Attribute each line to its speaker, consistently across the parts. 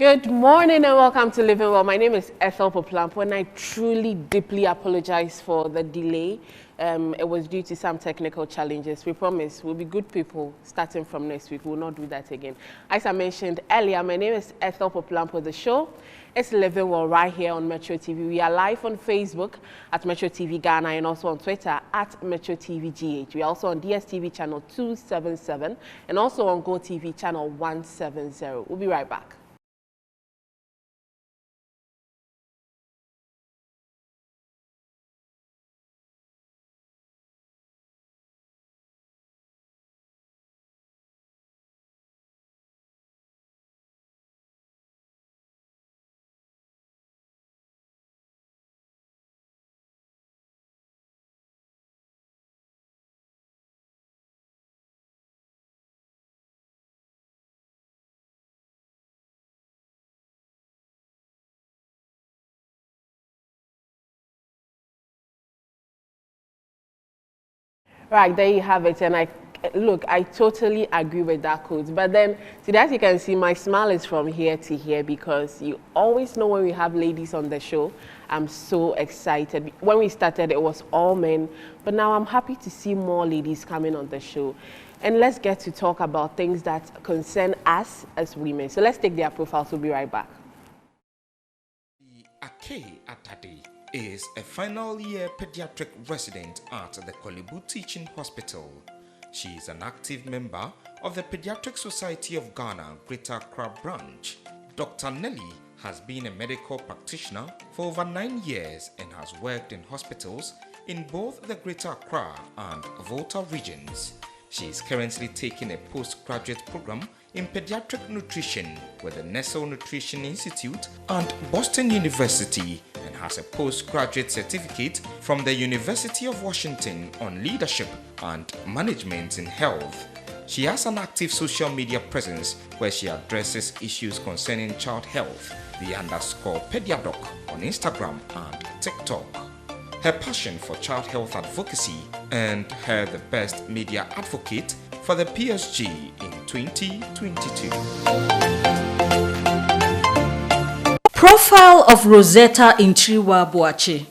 Speaker 1: Good morning and welcome to Living Well. My name is Ethel Poplampo and I truly, deeply apologize for the delay. It was due to some technical challenges. We promise we'll be good people starting from next week. We'll not do that again. As I mentioned earlier, my name is Ethel Poplampo. The show is Living Well right here on Metro TV. We are live on Facebook at Metro TV Ghana and also on Twitter at Metro TV GH. We are also on DSTV channel 277 and also on GoTV channel 170. We'll be right back. Right, there you have it. And I totally agree with that quote. But then, today, as you can see, my smile is from here to here because you always know when we have ladies on the show, I'm so excited. When we started, it was all men. But now I'm happy to see more ladies coming on the show. And let's get to talk about things that concern us as women. So let's take their profiles. We'll be right back.
Speaker 2: Ake Atade is a final year pediatric resident at the Kolibu Teaching Hospital. She is an active member of the Pediatric Society of Ghana, Greater Accra branch. Dr. Nelly has been a medical practitioner for over 9 years and has worked in hospitals in both the Greater Accra and Volta regions. She is currently taking a postgraduate program in pediatric nutrition with the Nestle Nutrition Institute and Boston University and has a postgraduate certificate from the University of Washington on leadership and management in health. She has an active social media presence where she addresses issues concerning child health, the _Pediadoc on Instagram and TikTok. Her passion for child health advocacy earned her the Best Media Advocate for the PSG in 2022.
Speaker 3: Profile of Rosetta Intriwa Boache.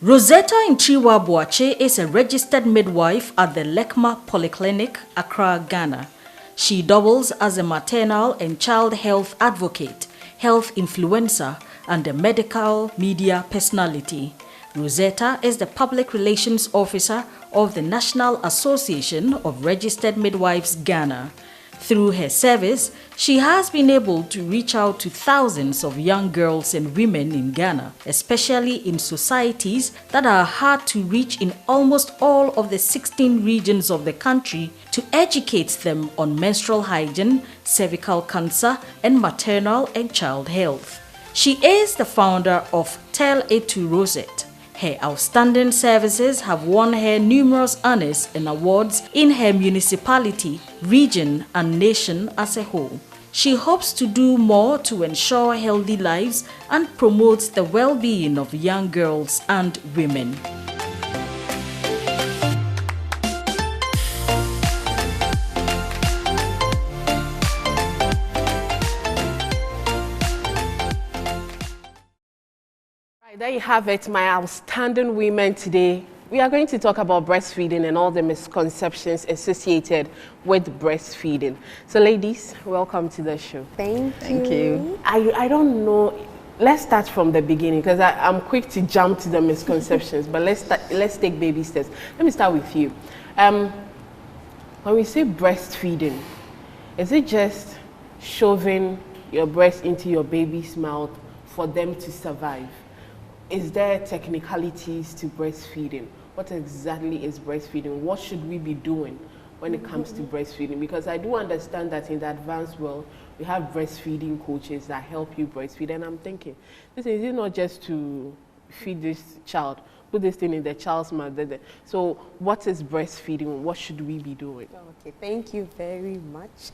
Speaker 3: Rosetta Intriwa Boache is a registered midwife at the Lekma Polyclinic, Accra, Ghana. She doubles as a maternal and child health advocate, health influencer, and a medical media personality. Rosetta is the Public Relations Officer of the National Association of Registered Midwives Ghana. Through her service, she has been able to reach out to thousands of young girls and women in Ghana, especially in societies that are hard to reach in almost all of the 16 regions of the country, to educate them on menstrual hygiene, cervical cancer, and maternal and child health. She is the founder of Tell It to Rosette. Her outstanding services have won her numerous honors and awards in her municipality, region, and nation as a whole. She hopes to do more to ensure healthy lives and promote the well-being of young girls and women.
Speaker 1: There you have it, my outstanding women today. We are going to talk about breastfeeding and all the misconceptions associated with breastfeeding. So ladies, welcome to the show.
Speaker 4: Thank you.
Speaker 1: I don't know, let's start from the beginning because I'm quick to jump to the misconceptions, but let's take baby steps. Let me start with you. When we say breastfeeding, is it just shoving your breast into your baby's mouth for them to survive? Is there technicalities to breastfeeding? What exactly is breastfeeding? What should we be doing when it comes to breastfeeding? Because I do understand that in the advanced world, we have breastfeeding coaches that help you breastfeed. And I'm thinking, listen, is it not just to feed this child, put this thing in the child's mouth? So what is breastfeeding? What should we be doing?
Speaker 4: Okay, thank you very much.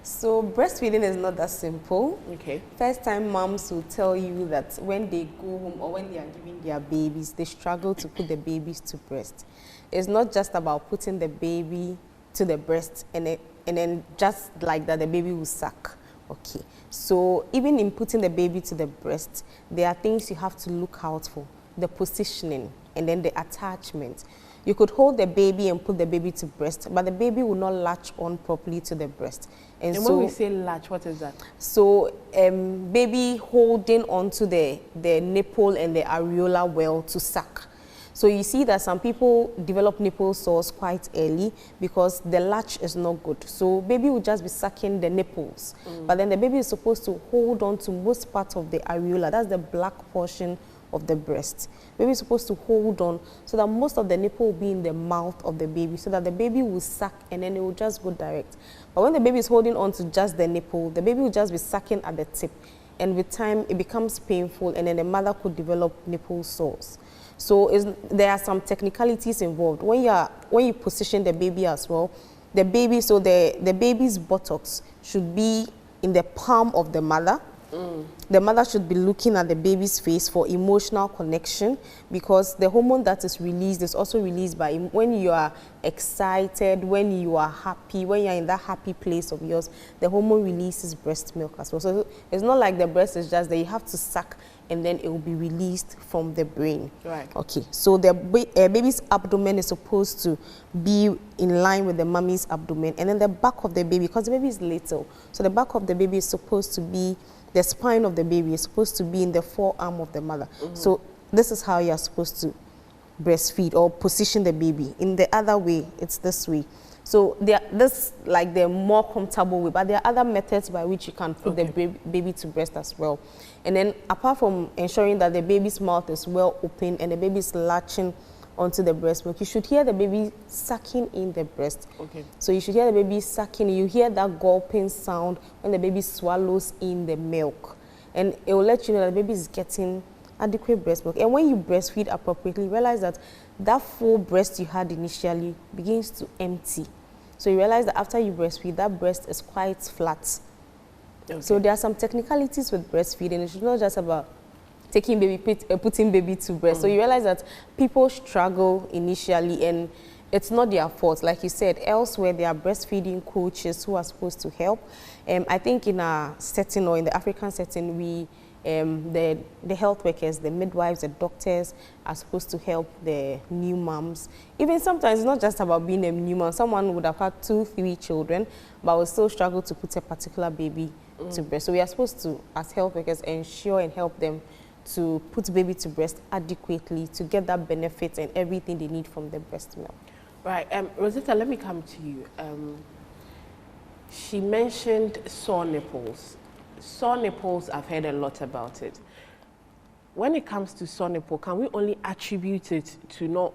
Speaker 4: So breastfeeding is not that simple.
Speaker 1: Okay.
Speaker 4: First time moms will tell you that when they go home or when they are giving their babies, they struggle to put the babies to breast. It's not just about putting the baby to the breast and then just like that the baby will suck Okay, so even in putting the baby to the breast, there are things you have to look out for. The positioning and then the attachment. You could hold the baby and put the baby to breast, but the baby will not latch on properly to the breast.
Speaker 1: And so, when we say latch, what is that?
Speaker 4: So baby holding onto the nipple and the areola well to suck. So you see that some people develop nipple sores quite early because the latch is not good. So baby will just be sucking the nipples. But then the baby is supposed to hold on to most part of the areola. That's the black portion of the breast. Baby is supposed to hold on so that most of the nipple will be in the mouth of the baby so that the baby will suck and then it will just go direct. But when the baby is holding on to just the nipple, the baby will just be sucking at the tip. And with time, it becomes painful and then the mother could develop nipple sores. So there are some technicalities involved. When you position the baby as well, the baby's buttocks should be in the palm of the mother. The mother should be looking at the baby's face for emotional connection because the hormone that is released is also released by when you are excited, when you are happy, when you are in that happy place of yours, the hormone releases breast milk as well. So it's not like the breast is just that you have to suck and then it will be released from the brain.
Speaker 1: Right.
Speaker 4: Okay, so the baby's abdomen is supposed to be in line with the mommy's abdomen, and then the back of the baby, because the baby is little, so the back of the baby is supposed to be, the spine of the baby is supposed to be in the forearm of the mother. So this is how you are supposed to breastfeed or position the baby. In the other way, it's this way. So this like the more comfortable way, but there are other methods by which you can put the baby to breast as well. And then apart from ensuring that the baby's mouth is well open and the baby is latching onto the breast milk, you should hear the baby sucking in the breast. Okay. So you should hear the baby sucking. You hear that gulping sound when the baby swallows in the milk. And it will let you know that the baby is getting adequate breast milk. And when you breastfeed appropriately, realize that that full breast you had initially begins to empty. So you realize that after you breastfeed, that breast is quite flat. Okay. So there are some technicalities with breastfeeding. It's not just about taking baby, putting baby to breast. So you realize that people struggle initially and it's not their fault. Like you said, elsewhere there are breastfeeding coaches who are supposed to help. I think in our setting or in the African setting, the health workers, the midwives, the doctors are supposed to help the new moms. Even sometimes it's not just about being a new mom. Someone would have had 2-3 children, but will still struggle to put a particular baby to breast. So we are supposed to, as health workers, ensure and help them to put baby to breast adequately to get that benefit and everything they need from the breast milk.
Speaker 1: Right. Rosetta, let me come to you. She mentioned sore nipples. Sore nipples, I've heard a lot about it. When it comes to sore nipple, can we only attribute it to not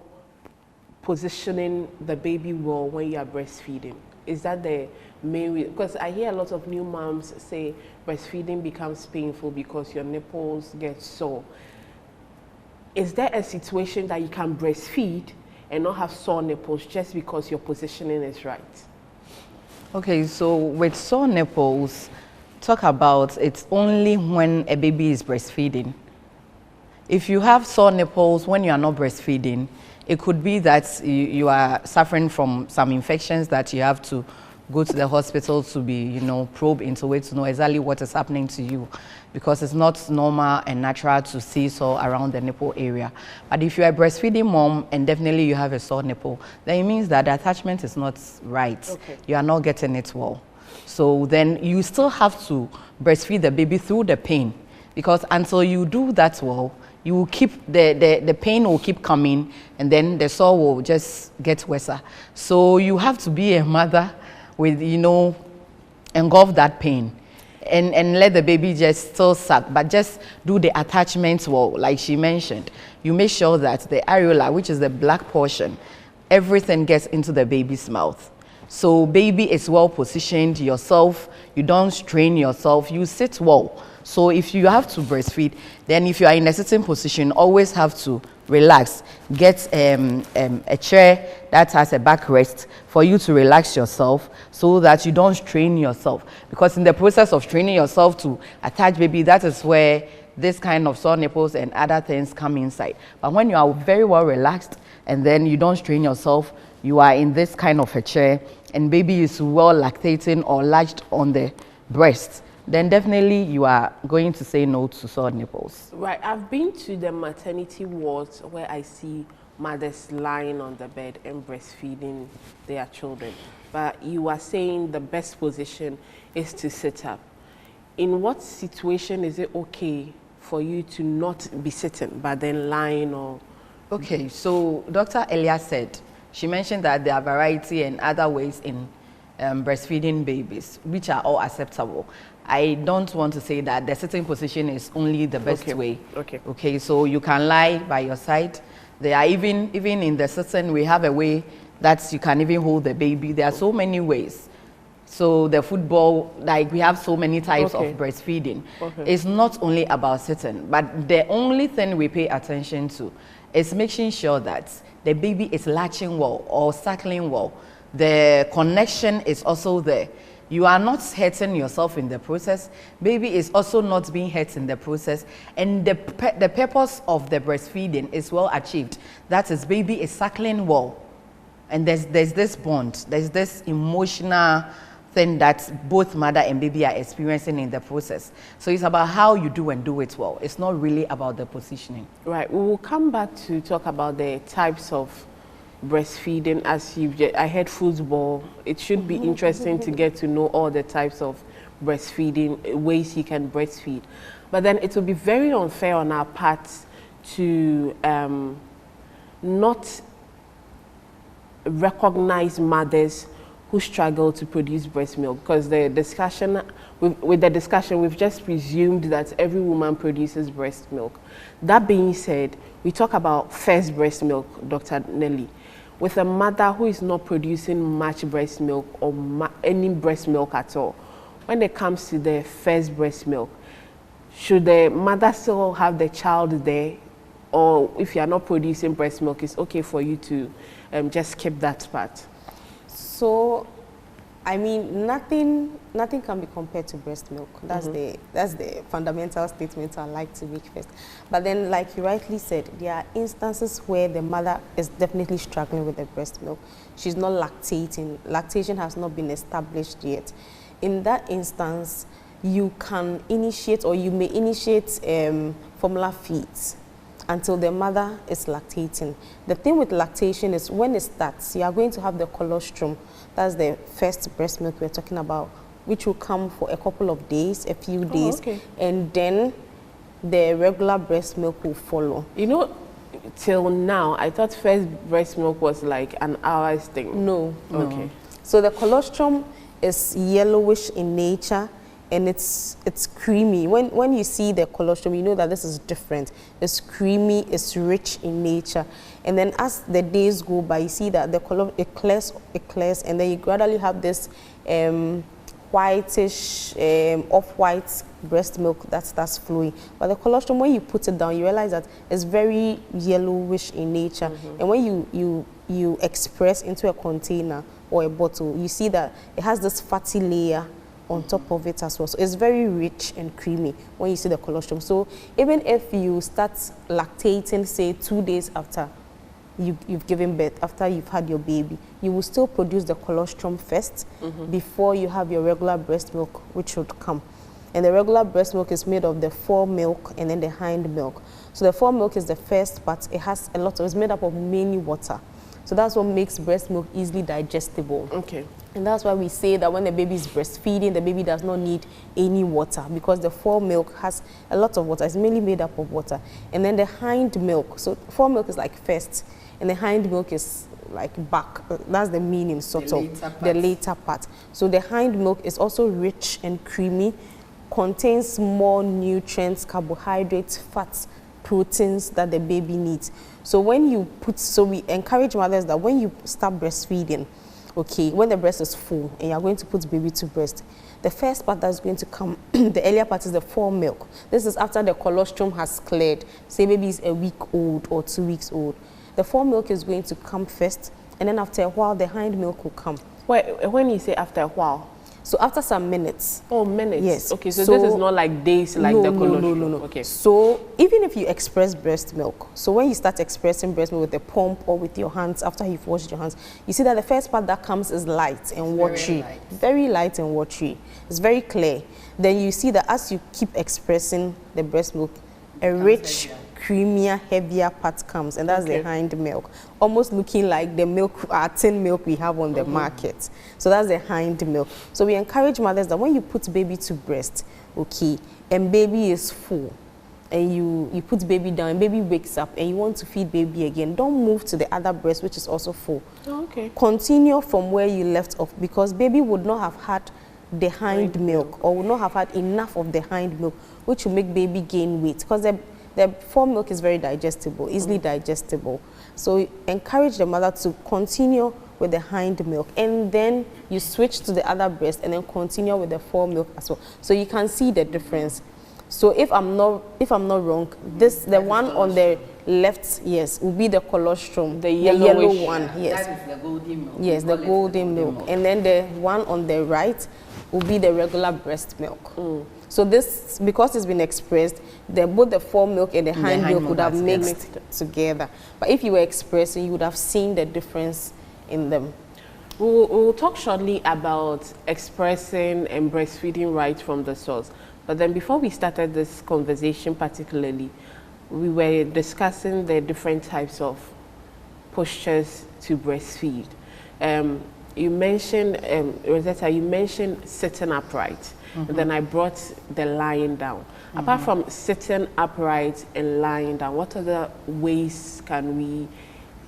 Speaker 1: positioning the baby well when you are breastfeeding? Is that the main reason? Because I hear a lot of new moms say breastfeeding becomes painful because your nipples get sore. Is there a situation that you can breastfeed and not have sore nipples just because your positioning is right?
Speaker 5: Okay, so with sore nipples, talk about it's only when a baby is breastfeeding. If you have sore nipples when you are not breastfeeding, it could be that you are suffering from some infections that you have to go to the hospital to be, probe into it to know exactly what is happening to you, because it's not normal and natural to see sore around the nipple area. But if you're a breastfeeding mom and definitely you have a sore nipple, then it means that the attachment is not right. Okay. You are not getting it well. So then you still have to breastfeed the baby through the pain, because until you do that well, you will keep the pain will keep coming, and then the sore will just get worse. So you have to be a mother with, engulf that pain and let the baby just still suck, but just do the attachments well, like she mentioned. You make sure that the areola, which is the black portion, everything gets into the baby's mouth. So baby is well positioned, yourself, you don't strain yourself, you sit well. So if you have to breastfeed, then if you are in a sitting position, always have to relax. Get a chair that has a backrest for you to relax yourself so that you don't strain yourself. Because in the process of training yourself to attach baby, that is where this kind of sore nipples and other things come inside. But when you are very well relaxed and then you don't strain yourself, you are in this kind of a chair and baby is well lactating or latched on the breast, then definitely you are going to say no to sore nipples.
Speaker 1: Right. I've been to the maternity wards where I see mothers lying on the bed and breastfeeding their children. But you are saying the best position is to sit up. In what situation is it okay for you to not be sitting, but then lying or?
Speaker 5: Okay, so Dr. Elia said, she mentioned that there are variety and other ways in breastfeeding babies, which are all acceptable. I don't want to say that the sitting position is only the best way. Okay, so you can lie by your side. There are even in the sitting, we have a way that you can even hold the baby. There are so many ways. So the football, like we have so many types of breastfeeding. It's not only about sitting, but the only thing we pay attention to is making sure that the baby is latching well or suckling well. The connection is also there. You are not hurting yourself in the process. Baby is also not being hurt in the process. And the purpose of the breastfeeding is well achieved. That is, baby is suckling well. And there's this bond, there's this emotional thing that both mother and baby are experiencing in the process. So it's about how you do and do it well. It's not really about the positioning.
Speaker 1: Right. We will come back to talk about the types of breastfeeding. I heard football. It should be interesting to get to know all the types of breastfeeding, ways you can breastfeed. But then it will be very unfair on our part to not recognize mothers who struggle to produce breast milk, because the discussion, with the discussion, we've just presumed that every woman produces breast milk. That being said, we talk about first breast milk, Dr. Nelly. With a mother who is not producing much breast milk or any breast milk at all, when it comes to the first breast milk, should the mother still have the child there, or if you are not producing breast milk, it's okay for you to just skip that part?
Speaker 4: So, I mean, nothing can be compared to breast milk. That's the fundamental statement I like to make first. But then, like you rightly said, there are instances where the mother is definitely struggling with the breast milk. She's not lactating. Lactation has not been established yet. In that instance, you can initiate, or you may initiate formula feeds until the mother is lactating. The thing with lactation is when it starts, you are going to have the colostrum. That's the first breast milk we're talking about, which will come for a couple of days, a few days, and then the regular breast milk will follow.
Speaker 1: You know, till now, I thought first breast milk was like an hour's thing.
Speaker 4: No. Okay. So the colostrum is yellowish in nature, and it's creamy. When you see the colostrum, you know that this is different. It's creamy, it's rich in nature. And then as the days go by, you see that the color, it clears, and then you gradually have this whitish, off-white breast milk that starts flowing. But the colostrum, when you put it down, you realize that it's very yellowish in nature. And when you express into a container or a bottle, you see that it has this fatty layer on top of it as well. So it's very rich and creamy when you see the colostrum. So even if you start lactating, say 2 days after you've given birth, after you've had your baby, you will still produce the colostrum first before you have your regular breast milk, which should come. And the regular breast milk is made of the fore milk and then the hind milk. So the fore milk is the first part. It has a lot of, it's made up of mainly water. So that's what makes breast milk easily digestible.
Speaker 1: Okay.
Speaker 4: And that's why we say that when the baby is breastfeeding, the baby does not need any water, because the fore milk has a lot of water. It's mainly made up of water. And then the hind milk, so fore milk is like first, and the hind milk is like back. That's the meaning, sort of, the later part. So the hind milk is also rich and creamy, contains more nutrients, carbohydrates, fats, proteins that the baby needs. So when you put, so we encourage mothers that when you start breastfeeding, okay, when the breast is full and you're going to put baby to breast, the first part that's going to come, the earlier part, is the fore milk. This is after the colostrum has cleared. Say baby is a week old or 2 weeks old. The fore milk is going to come first, and then after a while, the hind milk will come.
Speaker 1: Wait, when you say after a while?
Speaker 4: So after some minutes.
Speaker 1: Oh, minutes.
Speaker 4: Yes.
Speaker 1: Okay, so this is not like days like
Speaker 4: no,
Speaker 1: the
Speaker 4: no,
Speaker 1: colostrum.
Speaker 4: no, no, no.
Speaker 1: Okay.
Speaker 4: So even if you express breast milk, so when you start expressing breast milk with a pump or with your hands after you've washed your hands, you see that the first part that comes is light and watery. Very light and watery. It's very clear. Then you see that as you keep expressing the breast milk, a rich, creamier, heavier part comes, and that's the hind milk, almost looking like the milk, tin milk we have on the market. So that's the hind milk. So we encourage mothers that when you put baby to breast, okay, and baby is full, and you put baby down, and baby wakes up, and you want to feed baby again, don't move to the other breast, which is also full.
Speaker 1: Okay.
Speaker 4: Continue from where you left off, because baby would not have had the hind milk, or would not have had enough of the hind milk, which will make baby gain weight, because the fore milk is very digestible, easily digestible. So encourage the mother to continue with the hind milk, and then you switch to the other breast, and then continue with the fore milk as well. So you can see the difference. So if I'm not wrong, the one on the left, yes, will be the colostrum, the yellow one, yes.
Speaker 5: That is the golden milk.
Speaker 4: Yes, the golden milk. And then the one on the right will be the regular breast milk. So this, because it's been expressed, both the fore milk and the hind milk would have mixed together. But if you were expressing, you would have seen the difference in them.
Speaker 1: We'll talk shortly about expressing and breastfeeding right from the source. But then before we started this conversation particularly, we were discussing the different types of postures to breastfeed. You mentioned, Rosetta, you mentioned sitting upright. And then I brought the lying down. Apart from sitting upright and lying down, what other ways can we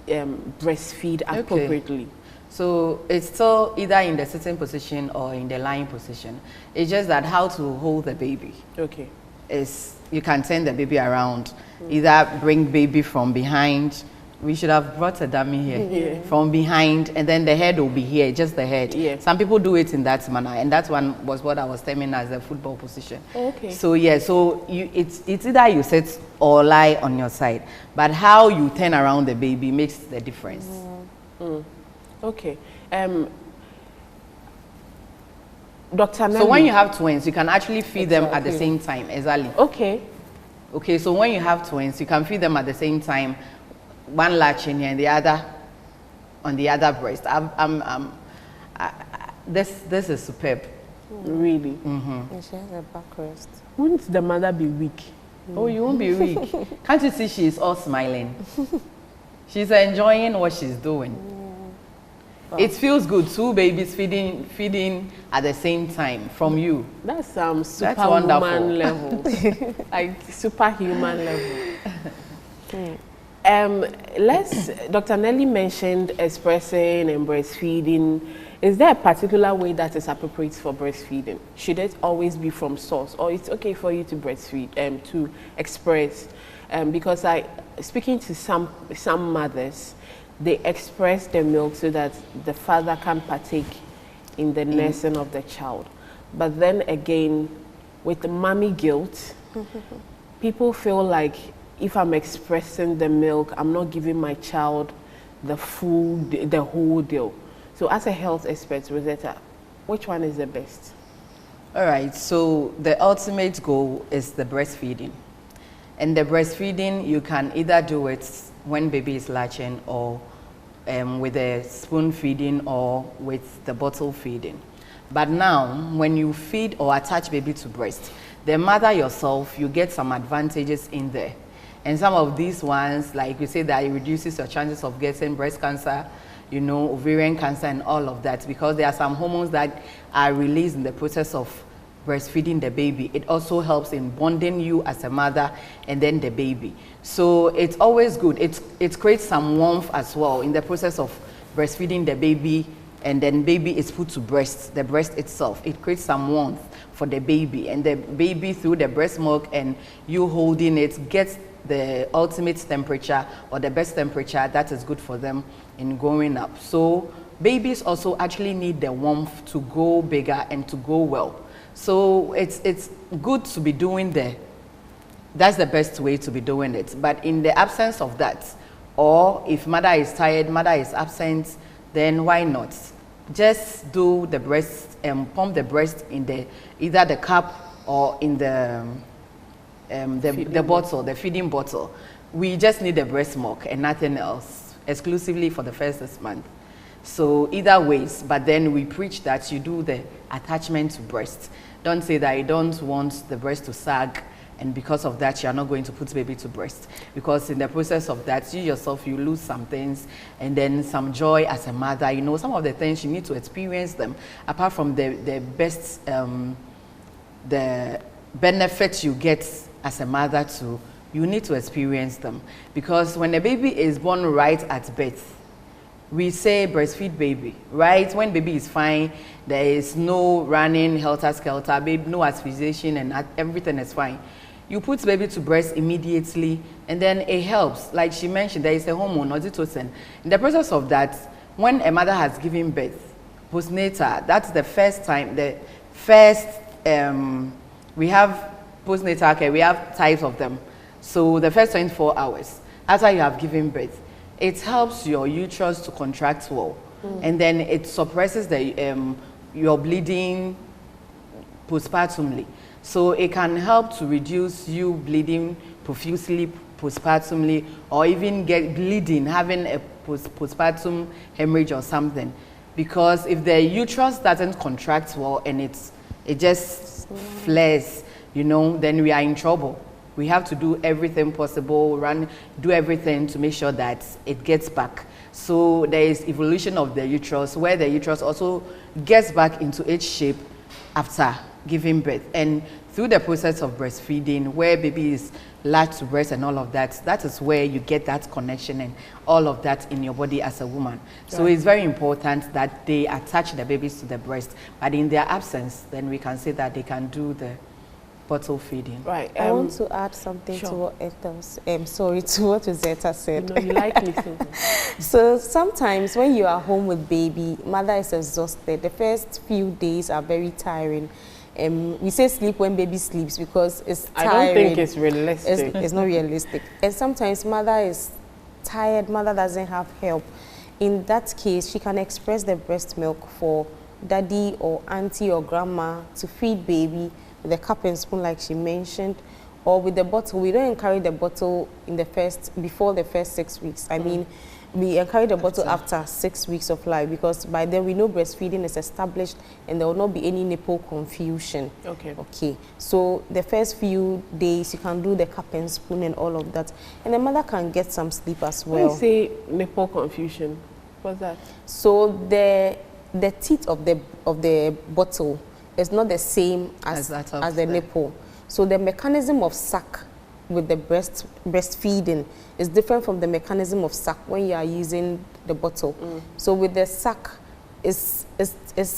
Speaker 1: breastfeed appropriately?
Speaker 5: So it's still either in the sitting position or in the lying position. It's just that how to hold the baby.
Speaker 1: Okay.
Speaker 5: Is you can turn the baby around, either bring baby from behind. We should have brought a dummy here from behind, and then the head will be here, just the head.
Speaker 1: Yeah.
Speaker 5: Some people do it in that manner, and that one was what I was terming as the football position.
Speaker 1: Okay.
Speaker 5: So yeah, so it's either you sit or lie on your side, but how you turn around the baby makes the difference.
Speaker 1: Okay. Dr. Nelly.
Speaker 5: So when you have twins, you can actually feed them at the same time, exactly.
Speaker 1: Okay.
Speaker 5: Okay, so when you have twins, you can feed them at the same time, one latching here and the other on the other breast. This is superb.
Speaker 1: Really?
Speaker 4: And she has a back rest.
Speaker 1: Wouldn't the mother be weak?
Speaker 5: Oh, you won't be weak. Can't you see she's all smiling? She's enjoying what she's doing. It feels good, two babies feeding at the same time from you.
Speaker 1: That's superwoman level, like superhuman level. Dr. Nelly mentioned expressing and breastfeeding. Is there a particular way that is appropriate for breastfeeding? Should it always be from source, or it's okay for you to breastfeed, to express? Because speaking to some mothers, they express the milk so that the father can partake in the nursing of the child. But then again, with the mommy guilt, people feel like if I'm expressing the milk, I'm not giving my child the whole deal. So as a health expert, Rosetta, which one is the best?
Speaker 5: All right, so the ultimate goal is the breastfeeding. And the breastfeeding, you can either do it when baby is latching, or with the spoon feeding, or with the bottle feeding. But now, when you feed or attach baby to breast, the mother yourself, you get some advantages in there. And some of these ones, like we say, that it reduces your chances of getting breast cancer, you know, ovarian cancer and all of that, because there are some hormones that are released in the process of breastfeeding the baby. It also helps in bonding you as a mother and then the baby. So it's always good. It creates some warmth as well in the process of breastfeeding the baby, and then baby is put to breast, the breast itself. It creates some warmth for the baby, and the baby through the breast milk and you holding it gets the ultimate temperature, or the best temperature that is good for them in growing up. So babies also actually need the warmth to grow bigger and to grow well. So it's good to be doing that's the best way to be doing it. But in the absence of that, or if mother is tired, mother is absent, then why not? Just do the breast pump the breast in either the cup or in the bottle, the feeding bottle. We just need the breast milk and nothing else, exclusively for the first 6 months. So either ways, but then we preach that you do the attachment to breast. Don't say that you don't want the breast to sag, and because of that, you are not going to put baby to breast. Because in the process of that, you yourself, you lose some things, and then some joy as a mother. You know, some of the things you need to experience them, apart from the best, the benefits you get as a mother too, you need to experience them. Because when a baby is born right at birth, we say breastfeed baby, right? When baby is fine, there is no running, helter-skelter, baby, no asphyxiation, and everything is fine. You put baby to breast immediately, and then it helps. Like she mentioned, there is a hormone, oxytocin. In the process of that, when a mother has given birth, postnatal, that's the first time, we have postnatal care, we have types of them. So the first 24 hours after you have given birth, it helps your uterus to contract well, and then it suppresses your bleeding postpartumly. So it can help to reduce you bleeding profusely postpartumly, or even get bleeding, having a postpartum hemorrhage or something. Because if the uterus doesn't contract well and it just flares, you know, then we are in trouble. We have to do everything possible, do everything to make sure that it gets back. So there is evolution of the uterus, where the uterus also gets back into its shape after giving birth. And through the process of breastfeeding, where baby is latched to breast and all of that, that is where you get that connection and all of that in your body as a woman. Right. So it's very important that they attach the babies to the breast. But in their absence, then we can say that they can do the bottle feeding. Right.
Speaker 4: I want to add something to what to what Rosetta said.
Speaker 1: No, you like listening.
Speaker 4: So sometimes when you are home with baby, mother is exhausted. The first few days are very tiring. We say sleep when baby sleeps because it's tiring.
Speaker 1: I don't think it's realistic.
Speaker 4: It's not realistic. And sometimes mother is tired, mother doesn't have help. In that case, she can express the breast milk for daddy or auntie or grandma to feed baby with a cup and spoon like she mentioned, or with the bottle. We don't encourage the bottle before the first 6 weeks. I mean, we encourage the bottle after 6 weeks of life, because by then we know breastfeeding is established and there will not be any nipple confusion. Okay. So the first few days you can do the cup and spoon and all of that, and the mother can get some sleep as well.
Speaker 1: When you say nipple confusion, what's that?
Speaker 4: So the teeth of the bottle is not the same as the nipple. So the mechanism of suck with the breastfeeding is different from the mechanism of suck when you are using the bottle. So with the suck, it's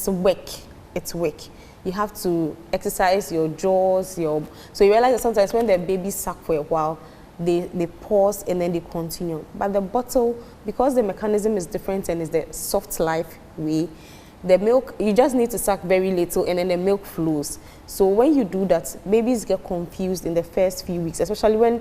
Speaker 4: work. It's work. You have to exercise your jaws. So you realize that sometimes when the baby suck for a while, they pause and then they continue. But the bottle, because the mechanism is different and is the soft life way, the milk, you just need to suck very little and then the milk flows. So when you do that, babies get confused in the first few weeks, especially when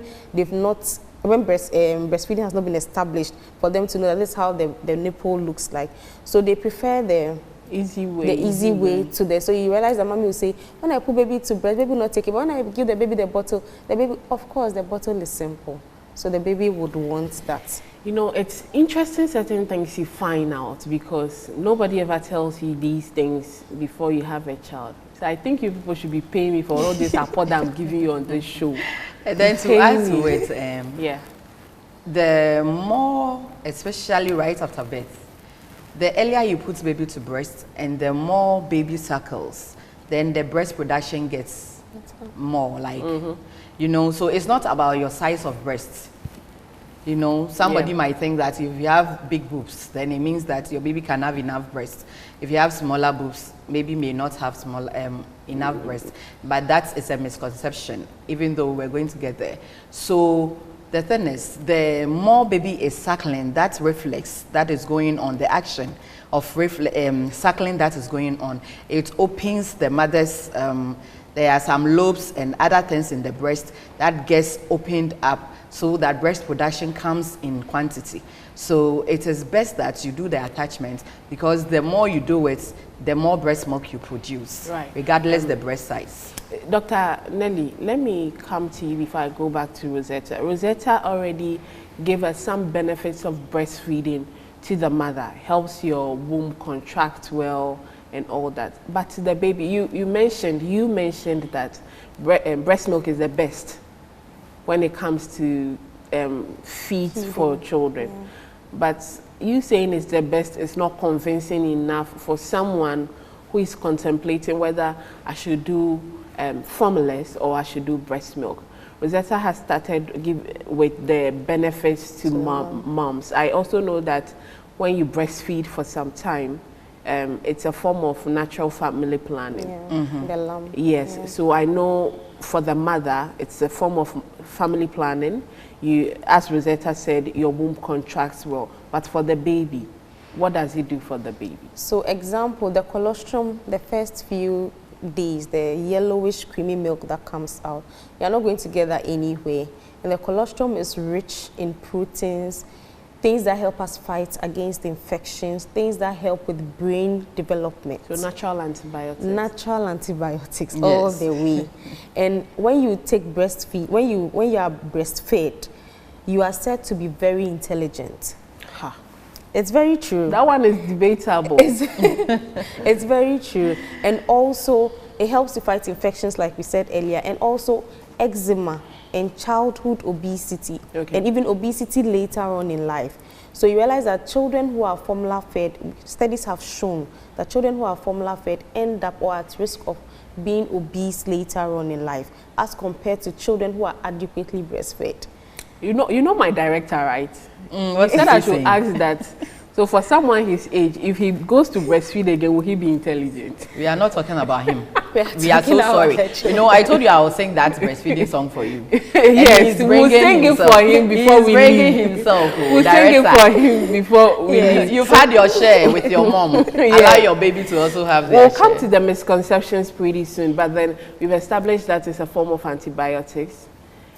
Speaker 4: breastfeeding has not been established, for them to know that this is how the nipple looks like. So they prefer the easy way to the, so you realize that mommy will say, when I put baby to breast, baby will not take it, but when I give the baby the bottle, the baby, of course, the bottle is simple. So the baby would want that.
Speaker 1: You know, it's interesting certain things you find out, because nobody ever tells you these things before you have a child. So I think you people should be paying me for all this support that I'm giving you on this show.
Speaker 5: And then to add to it, the more, especially right after birth, the earlier you put baby to breast and the more baby suckles, then the breast production gets more, like, you know, so it's not about your size of breast. You know, somebody might think that if you have big boobs, then it means that your baby can have enough breast. If you have smaller boobs, baby may not have enough breast. But that is a misconception, even though we're going to get there. So the thing is, the more baby is suckling, that reflex that is going on, the action of suckling that is going on, it opens the mother's, there are some lobes and other things in the breast that gets opened up, so that breast production comes in quantity. So it is best that you do the attachment, because the more you do it, the more breast milk you produce, regardless the breast size.
Speaker 1: Dr. Nelly, let me come to you before I go back to Rosetta. Rosetta already gave us some benefits of breastfeeding to the mother, helps your womb contract well and all that. But to the baby, you mentioned that breast milk is the best when it comes to feeds for children. Yeah. But you saying it's the best is not convincing enough for someone who is contemplating whether I should do formulas or I should do breast milk. Rosetta has started with the benefits to moms. I also know that when you breastfeed for some time, it's a form of natural family planning.
Speaker 4: Yeah. The lump.
Speaker 1: Yes, so I know for the mother, it's a form of family planning. You, as Rosetta said, your womb contracts well. But for the baby, what does it do for the baby?
Speaker 4: So example, the colostrum, the first few days, the yellowish creamy milk that comes out, you're not going to get that anywhere. And the colostrum is rich in proteins, things that help us fight against infections, things that help with brain development.
Speaker 1: So natural antibiotics.
Speaker 4: Natural antibiotics, yes. All the way. And when you take breastfeed, when you are breastfed, you are said to be very intelligent.
Speaker 1: Ha.
Speaker 4: It's very true.
Speaker 1: That one is debatable.
Speaker 4: It's very true. And also, it helps to fight infections like we said earlier, and also eczema and childhood obesity, and even obesity later on in life. So you realize that children who are formula fed, studies have shown that children who are formula fed end up or at risk of being obese later on in life as compared to children who are adequately breastfed.
Speaker 1: You know my director, right?
Speaker 5: What
Speaker 1: said I should ask that. So for someone his age, if he goes to breastfeed again, will he be intelligent?
Speaker 5: We are not talking about him. We are so sorry. You know, I told you I will sing that breastfeeding song for you.
Speaker 1: Yes, we'll sing it for him before we leave.
Speaker 5: Himself,
Speaker 1: we'll sing it for him before we leave.
Speaker 5: You've had your share with your mom. Allow your baby to also have their share.
Speaker 1: We'll come to the misconceptions pretty soon, but then we've established that it's a form of antibiotics.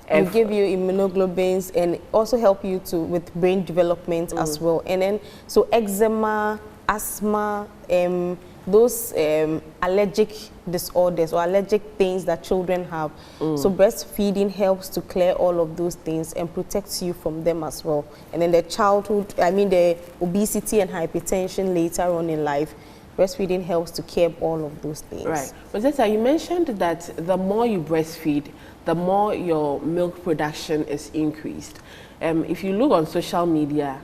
Speaker 4: And give you immunoglobulins and also help you with brain development as well. And then, so eczema, asthma, those allergic disorders or allergic things that children have. So breastfeeding helps to clear all of those things and protects you from them as well. And then the the obesity and hypertension later on in life, breastfeeding helps to curb all of those things.
Speaker 1: Right. Rosetta, you mentioned that the more you breastfeed, the more your milk production is increased. If you look on social media,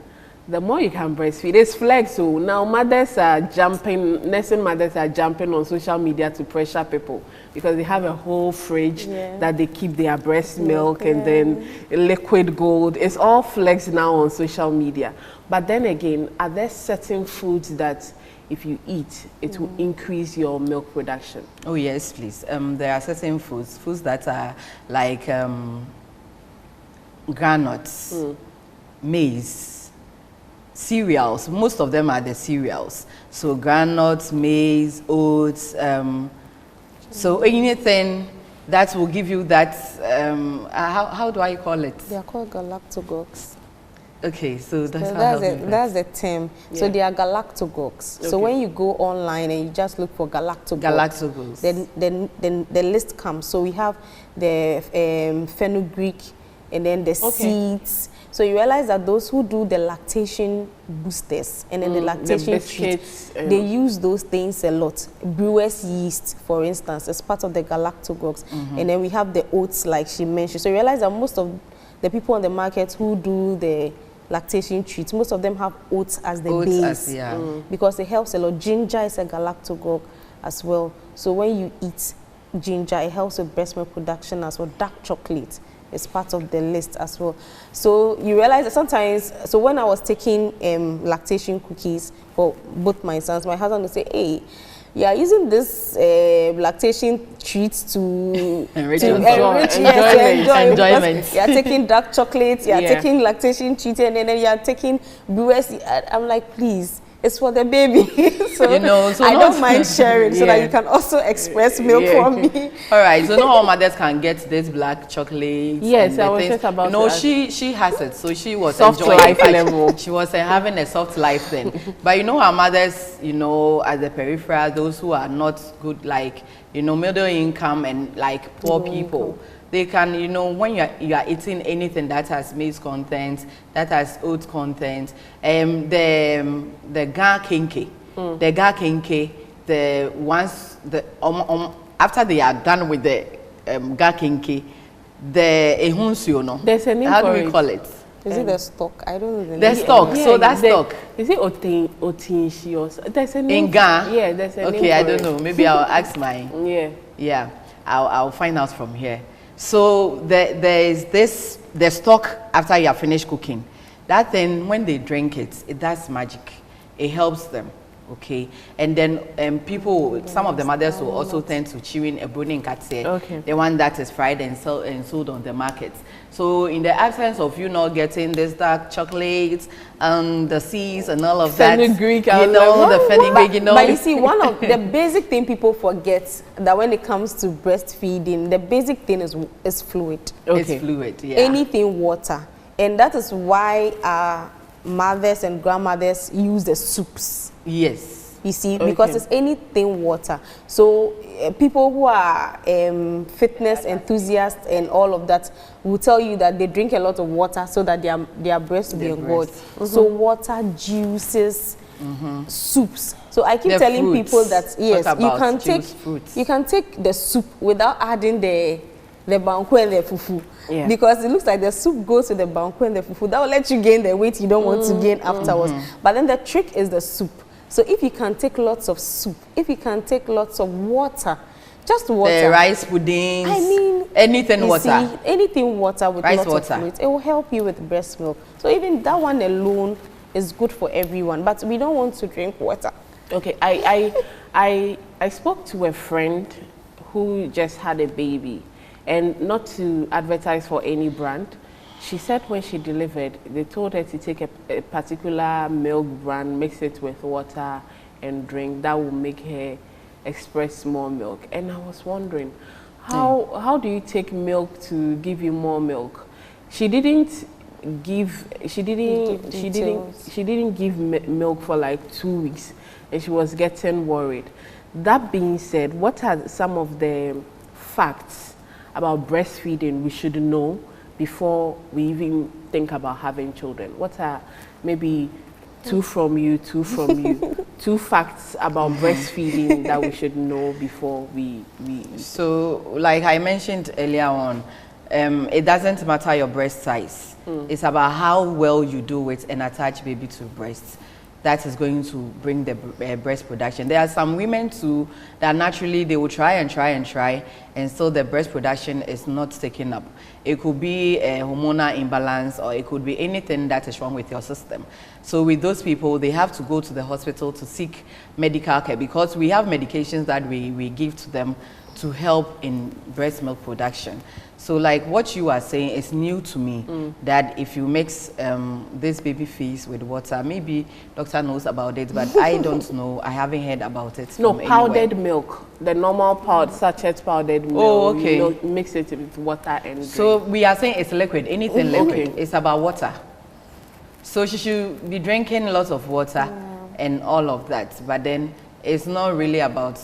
Speaker 1: the more you can breastfeed, it's flex. So now mothers are jumping, nursing mothers are jumping on social media to pressure people because they have a whole fridge that they keep their breast milk and then liquid gold. It's all flex now on social media. But then again, are there certain foods that if you eat, it will increase your milk production?
Speaker 5: Oh yes, please. There are certain foods that are like granuts, maize, cereals. Most of them are the cereals. So granuts, maize, oats. So anything that will give you that, how do I call it?
Speaker 4: They are called galactogogues.
Speaker 5: Okay, so
Speaker 4: that's the term. Yeah. So they are galactogogues. Okay. So when you go online and you just look for galactogogues, then the list comes. So we have the fenugreek and then the seeds. So you realize that those who do the lactation boosters and then the lactation treats, they use those things a lot. Brewer's yeast, for instance, as part of the galactogogues. And then we have the oats, like she mentioned. So you realize that most of the people on the market who do the lactation treats, most of them have oats as the base because it helps a lot. Ginger is a galactogogue as well. So when you eat ginger, it helps with breast milk production as well. Dark chocolate is part of the list as well. So you realize that sometimes, so when I was taking lactation cookies for both my sons, my husband would say, hey, you are using this lactation treats to enjoyment. You are taking dark chocolate, you are taking lactation treats, and then you are taking brewer's. I'm like, please, it's for the baby. So,
Speaker 5: you know, so
Speaker 4: I don't mind sharing so that you can also express milk for me.
Speaker 5: All right, so not all mothers can get this black chocolate.
Speaker 1: Yes, I was just about
Speaker 5: no,
Speaker 1: to ask.
Speaker 5: she has it, so she was
Speaker 1: Soft
Speaker 5: enjoying
Speaker 1: life
Speaker 5: it.
Speaker 1: level.
Speaker 5: She was having a soft life then. But you know, our mothers, you know, at the peripheral, those who are not good, like, you know, middle income and like poor people. They can, you know, when you are eating anything that has maize content, that has oat content, the ga kinke, the ones after they are done with the ga kinke, the ehunsuo no.
Speaker 1: There's a name
Speaker 5: How
Speaker 1: for
Speaker 5: do we call it?
Speaker 4: Is it the stock? I don't know the
Speaker 5: The
Speaker 4: name.
Speaker 5: stock. So that's stock.
Speaker 1: Is it otinshi or so? There's a name.
Speaker 5: In Ga?
Speaker 1: Yeah, there's a name.
Speaker 5: Okay, I don't know. Maybe I'll ask my.
Speaker 1: Yeah.
Speaker 5: I'll find out from here. So there is the stock after you have finished cooking. That thing, when they drink it, it does magic. It helps them, okay? And then people, some of the mothers will also tend to chew in a browning katse, the one that is fried and sold on the market. So in the absence of you not getting this dark chocolate and the seeds and all of that,
Speaker 1: Fenugreek,
Speaker 5: you know, the fenugreek, you know.
Speaker 4: But you see, one of the basic thing people forget that when it comes to breastfeeding, the basic thing is fluid.
Speaker 5: It's fluid, yeah.
Speaker 4: Anything water. And that is why our mothers and grandmothers use the soups.
Speaker 5: Yes.
Speaker 4: You see, because it's anything water. So people who are fitness enthusiasts and all of that will tell you that they drink a lot of water so that their breast will be engorged. So water, juices, soups. So I keep telling people that yes, you can take the soup without adding the banku and the fufu.
Speaker 1: Yeah.
Speaker 4: Because it looks like the soup goes with the banku and the fufu. That will let you gain the weight you don't want to gain afterwards. But then the trick is the soup. So if you can take lots of soup, if you can take lots of water, just water.
Speaker 5: The rice puddings.
Speaker 4: I mean,
Speaker 5: anything water.
Speaker 4: See, anything water with lots of fluids. It will help you with breast milk. So even that one alone is good for everyone. But we don't want to drink water.
Speaker 1: Okay, I spoke to a friend who just had a baby, and not to advertise for any brand. She said when she delivered, they told her to take a particular milk brand, mix it with water and drink. That will make her express more milk. And I was wondering, how do you take milk to give you more milk? She didn't give milk for like 2 weeks, and she was getting worried. That being said, what are some of the facts about breastfeeding we should know before we even think about having children? What are maybe two from you, two facts about breastfeeding that we should know before we
Speaker 5: So, like I mentioned earlier on, it doesn't matter your breast size. It's about how well you do it and attach baby to breast. That is going to bring the breast production. There are some women too that naturally they will try, and so the breast production is not taken up. It could be a hormonal imbalance, or it could be anything that is wrong with your system. So with those people, they have to go to the hospital to seek medical care, because we have medications that we give to them to help in breast milk production. So like what you are saying is new to me, that if you mix this baby fees with water, maybe doctor knows about it, but I don't know. I haven't heard about it.
Speaker 1: No, powdered milk, the normal sachet powdered milk.
Speaker 5: Oh, okay.
Speaker 1: You know, mix it with water and drink.
Speaker 5: So we are saying it's liquid, anything liquid. It's about water. So she should be drinking lots of water and all of that, but then it's not really about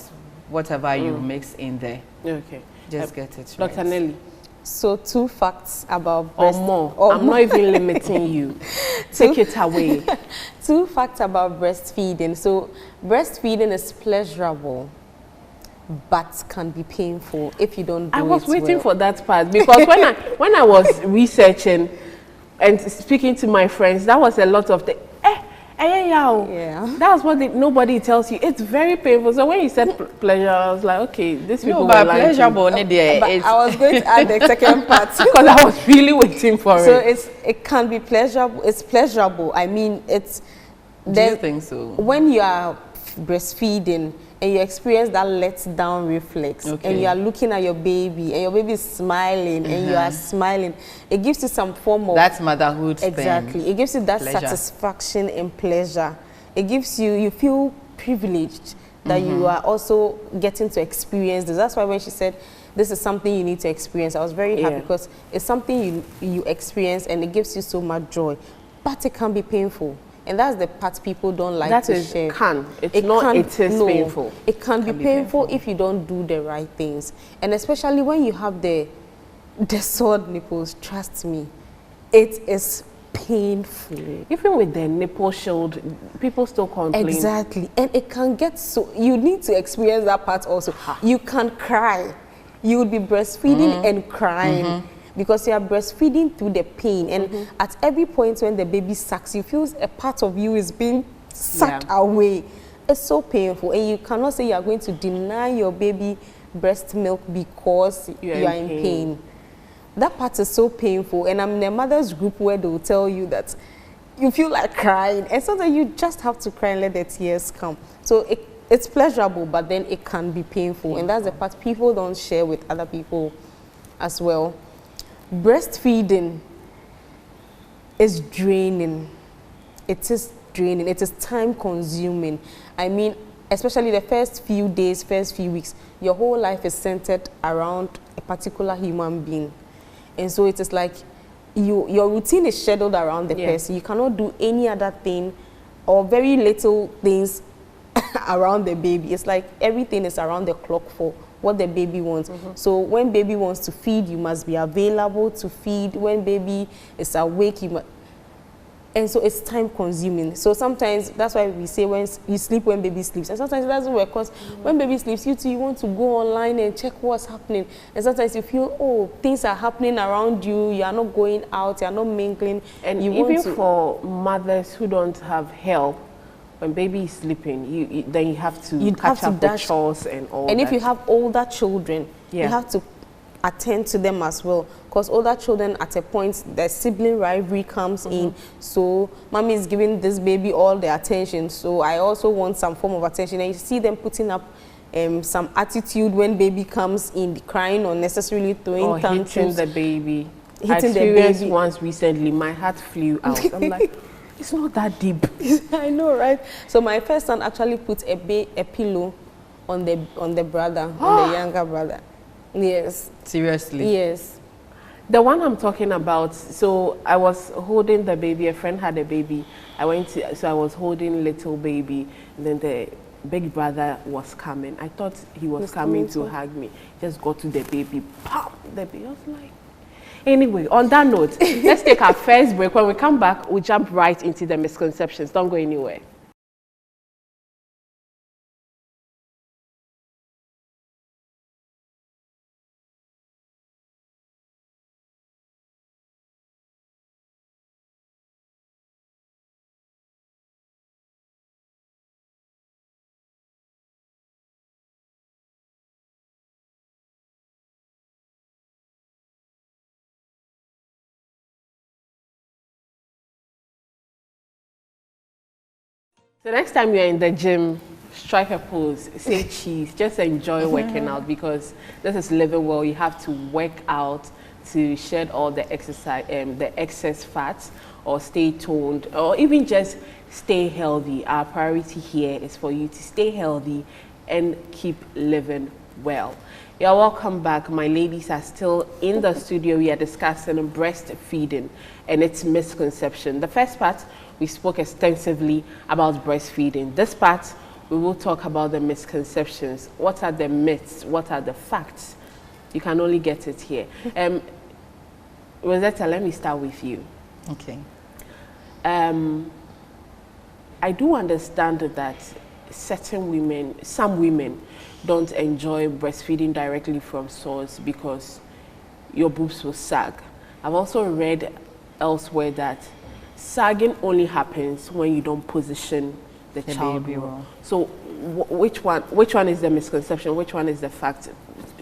Speaker 5: whatever you mix in there.
Speaker 1: Okay.
Speaker 5: Just get it right.
Speaker 1: Dr. Nelly.
Speaker 4: So 2 facts about
Speaker 1: breast more. I'm not even limiting you. Take it away.
Speaker 4: 2 facts about breastfeeding. So breastfeeding is pleasurable, but can be painful if you don't do it.
Speaker 1: I was waiting for that part, because when I was researching and speaking to my friends, that was a lot of the yeah. That's what nobody tells you. It's very painful. So when you said pleasure, I was like, okay, this people were lying.
Speaker 5: Pleasurable, but
Speaker 4: I was going to add the second part
Speaker 1: because I was really waiting for it.
Speaker 4: So it can be pleasurable. It's pleasurable. I mean, it's.
Speaker 5: Do you think so?
Speaker 4: When you are breastfeeding and you experience that letdown reflex, and you are looking at your baby and your baby is smiling and you are smiling, it gives you some form of
Speaker 5: that's motherhood.
Speaker 4: Exactly. It gives you that
Speaker 5: pleasure.
Speaker 4: satisfaction and pleasure. it gives you, you feel privileged that you are also getting to experience this. That's why when she said, this is something you need to experience, I was very happy because it's something you experience and it gives you so much joy. But it can be painful. And that's the part people don't like to share. It is painful. It can be painful if you don't do the right things. And especially when you have the sore nipples, trust me, it is painful.
Speaker 1: Even with the nipple shield, people still complain.
Speaker 4: Exactly. And it can get so, you need to experience that part also. You can cry. You would be breastfeeding and crying. Because you are breastfeeding through the pain, and at every point when the baby sucks, you feel a part of you is being sucked away. It's so painful, and you cannot say you are going to deny your baby breast milk because you are in pain. That part is so painful, and I'm in a mother's group where they will tell you that you feel like crying, and sometimes you just have to cry and let the tears come. So it's pleasurable, but then it can be painful, and that's the part people don't share with other people as well. Breastfeeding is draining. It is draining. It is time consuming. I mean, especially the first few days, first few weeks, your whole life is centered around a particular human being. And so it is like your routine is scheduled around the person. You cannot do any other thing or very little things around the baby. It's like everything is around the clock for what the baby wants. So when baby wants to feed, you must be available to feed. When baby is awake, you must. And so it's time consuming. So sometimes that's why we say when you sleep when baby sleeps. And sometimes it doesn't work because when baby sleeps, you too, you want to go online and check what's happening. And sometimes you feel, oh, things are happening around you. You are not going out. You are not mingling.
Speaker 1: And you even for mothers who don't have help, when baby is sleeping, then you have to catch up with chores and all that.
Speaker 4: And if you have older children, you have to attend to them as well. Because older children, at a point, the sibling rivalry comes in. So mommy is giving this baby all the attention. So I also want some form of attention. And you see them putting up some attitude when baby comes in, crying or necessarily throwing tantrums.
Speaker 1: Hitting the baby. I experienced once recently, my heart flew out. I'm like, it's not that deep.
Speaker 4: I know, right? So my first son actually put a pillow on the brother, on the younger brother. Yes.
Speaker 5: Seriously?
Speaker 4: Yes.
Speaker 1: The one I'm talking about, so I was holding the baby, a friend had a baby. So I was holding little baby, and then the big brother was coming. I thought he was coming to hug me. Just got to the baby, pop, the baby. I was like, anyway, on that note, let's take our first break. When we come back, we'll jump right into the misconceptions. Don't go anywhere. So next time you're in the gym, strike a pose, say cheese, just enjoy working out because this is living well. You have to work out to shed all the exercise, the excess fats, or stay toned, or even just stay healthy. Our priority here is for you to stay healthy and keep living well. You're welcome back. My ladies are still in the studio. We are discussing breastfeeding and its misconception. The first part, we spoke extensively about breastfeeding. This part, we will talk about the misconceptions. What are the myths? What are the facts? You can only get it here. Rosetta, let me start with you.
Speaker 5: Okay.
Speaker 1: I do understand that some women don't enjoy breastfeeding directly from source because your boobs will sag. I've also read elsewhere that sagging only happens when you don't position the child well. So which one is the misconception? Which one is the fact?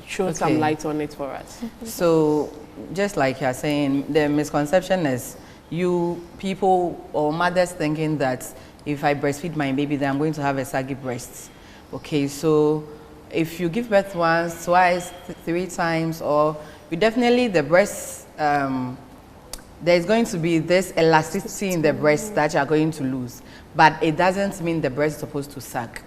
Speaker 1: Show some light on it for us.
Speaker 5: So just like you're saying, the misconception is you people or mothers thinking that if I breastfeed my baby, then I'm going to have a saggy breast. Okay, so if you give birth once, twice, 3 times, or you definitely the there's going to be this elasticity in the breast that you're going to lose. But it doesn't mean the breast is supposed to sag.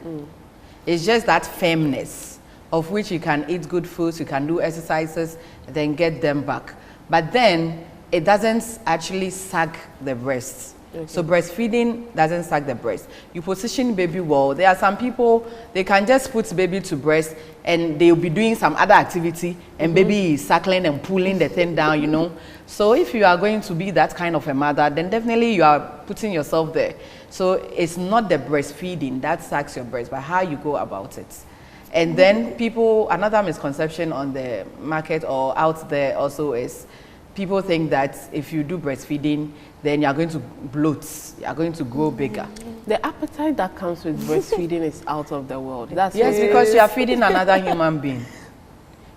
Speaker 5: It's just that firmness of which you can eat good foods, you can do exercises, then get them back. But then it doesn't actually sag the breast. Okay. So breastfeeding doesn't sag the breast. You position baby well. There are some people, they can just put baby to breast and they'll be doing some other activity and baby is suckling and pulling the thing down, you know. So if you are going to be that kind of a mother, then definitely you are putting yourself there. So it's not the breastfeeding that sags your breast, but how you go about it. And then people, another misconception on the market or out there also is people think that if you do breastfeeding, then you are going to bloat, you are going to grow bigger.
Speaker 1: The appetite that comes with breastfeeding is out of the world. That's
Speaker 5: yes, because you are feeding another human being.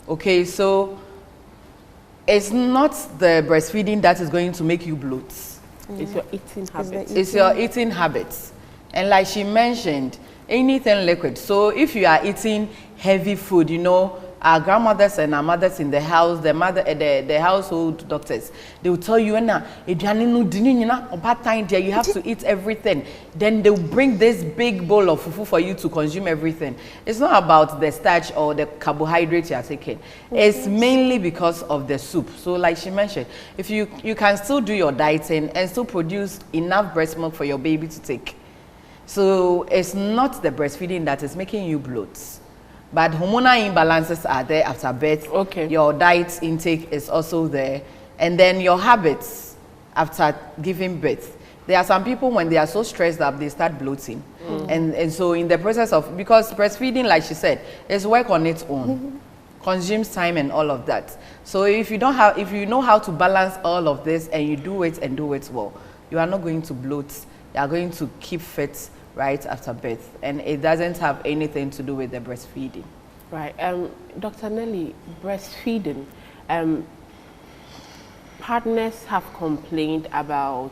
Speaker 5: Okay, so it's not the breastfeeding that is going to make you bloat.
Speaker 1: It's your eating habits.
Speaker 5: It's your eating habits. And like she mentioned, anything liquid. So if you are eating heavy food, you know, our grandmothers and our mothers in the house, the household doctors, they will tell you, you have to eat everything. Then they'll bring this big bowl of fufu for you to consume everything. It's not about the starch or the carbohydrate you are taking. It's mainly because of the soup. So like she mentioned, if you can still do your dieting and still produce enough breast milk for your baby to take. So it's not the breastfeeding that is making you bloat. But hormonal imbalances are there after birth. Okay. Your diet intake is also there. And then your habits after giving birth. There are some people when they are so stressed that they start bloating. And so in the process of, because breastfeeding, like she said, is work on its own. Consumes time and all of that. So if you know how to balance all of this and you do it and do it well, you are not going to bloat. You are going to keep fit right after birth, and it doesn't have anything to do with the breastfeeding.
Speaker 1: Right. Dr. Nelly, breastfeeding, partners have complained about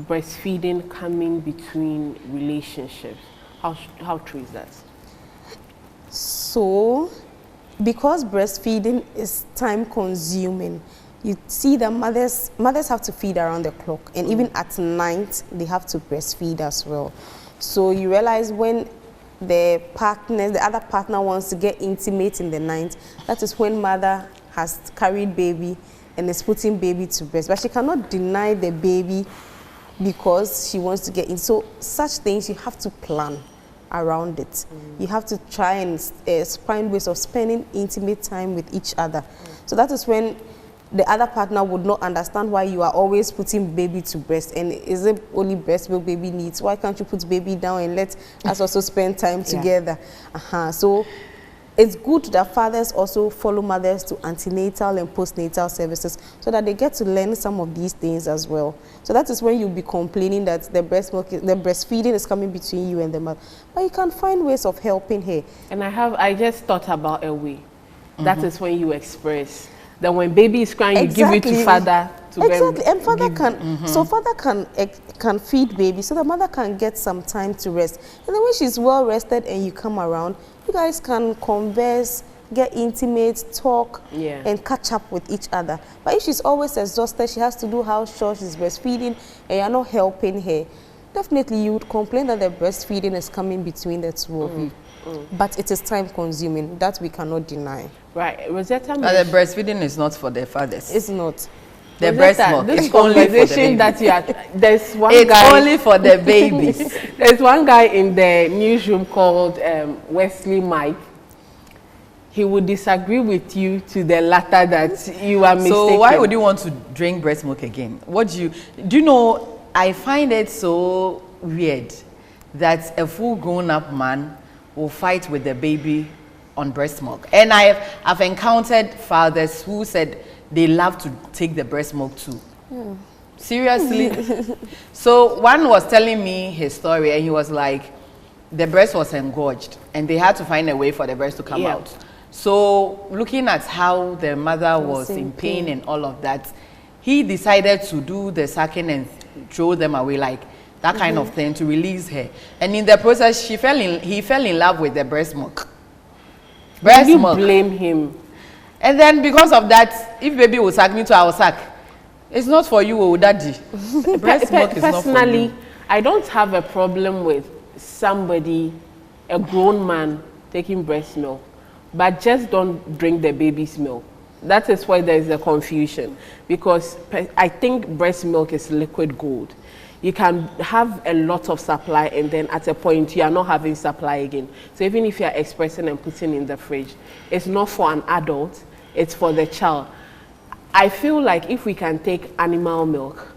Speaker 1: breastfeeding coming between relationships. How true is that?
Speaker 4: So, because breastfeeding is time consuming, you see that mothers have to feed around the clock, and even at night they have to breastfeed as well. So you realize when the other partner wants to get intimate in the night, that is when mother has carried baby and is putting baby to breast, but she cannot deny the baby because she wants to get in. So such things you have to plan around it. You have to try and find ways of spending intimate time with each other. So that is when the other partner would not understand why you are always putting baby to breast, and is it only breast milk baby needs? Why can't you put baby down and let us also spend time together? So it's good that fathers also follow mothers to antenatal and postnatal services so that they get to learn some of these things as well. So that is when you'll be complaining that the breastfeeding is coming between you and the mother. But you can find ways of helping her.
Speaker 1: And I just thought about a way. That is when you express that when baby is crying, you give it to father.
Speaker 4: And father can, so father can feed baby so the mother can get some time to rest. And then when she's well rested and you come around, you guys can converse, get intimate, talk, and catch up with each other. But if she's always exhausted, she has to do house chores, she's breastfeeding, and you're not helping her, definitely you would complain that the breastfeeding is coming between the two of you. But it is time consuming, that we cannot deny.
Speaker 1: Right, Rosetta.
Speaker 5: The breastfeeding is not for the fathers.
Speaker 4: It's not.
Speaker 5: The breast milk
Speaker 1: this
Speaker 5: is only for the baby.
Speaker 1: that you are, there's one
Speaker 5: it's
Speaker 1: guy.
Speaker 5: only for the babies.
Speaker 1: There's one guy in the newsroom called Wesley Mike. He would disagree with you to the latter that you are mistaken.
Speaker 5: So why would you want to drink breast milk again? What do you know? I find it so weird that a full grown-up man will fight with the baby on breast milk. And I've encountered fathers who said they love to take the breast milk too. Seriously. So one was telling me his story and he was like, the breast was engorged and they had to find a way for the breast to come out. So looking at how the mother was in pain and all of that, he decided to do the sucking and throw them away, like that kind of thing, to release her. And in the process, he fell in love with the breast milk.
Speaker 1: You blame him.
Speaker 5: And then because of that, if baby will suck me too, I will suck. It's not for you, oh, daddy. Breast milk is not for
Speaker 1: Personally,
Speaker 5: you.
Speaker 1: I don't have a problem with somebody, a grown man, taking breast milk, but just don't drink the baby's milk. That is why there is a confusion, because I think breast milk is liquid gold. You can have a lot of supply and then at a point you are not having supply again. So even if you are expressing and putting in the fridge, it's not for an adult, it's for the child. I feel like if we can take animal milk,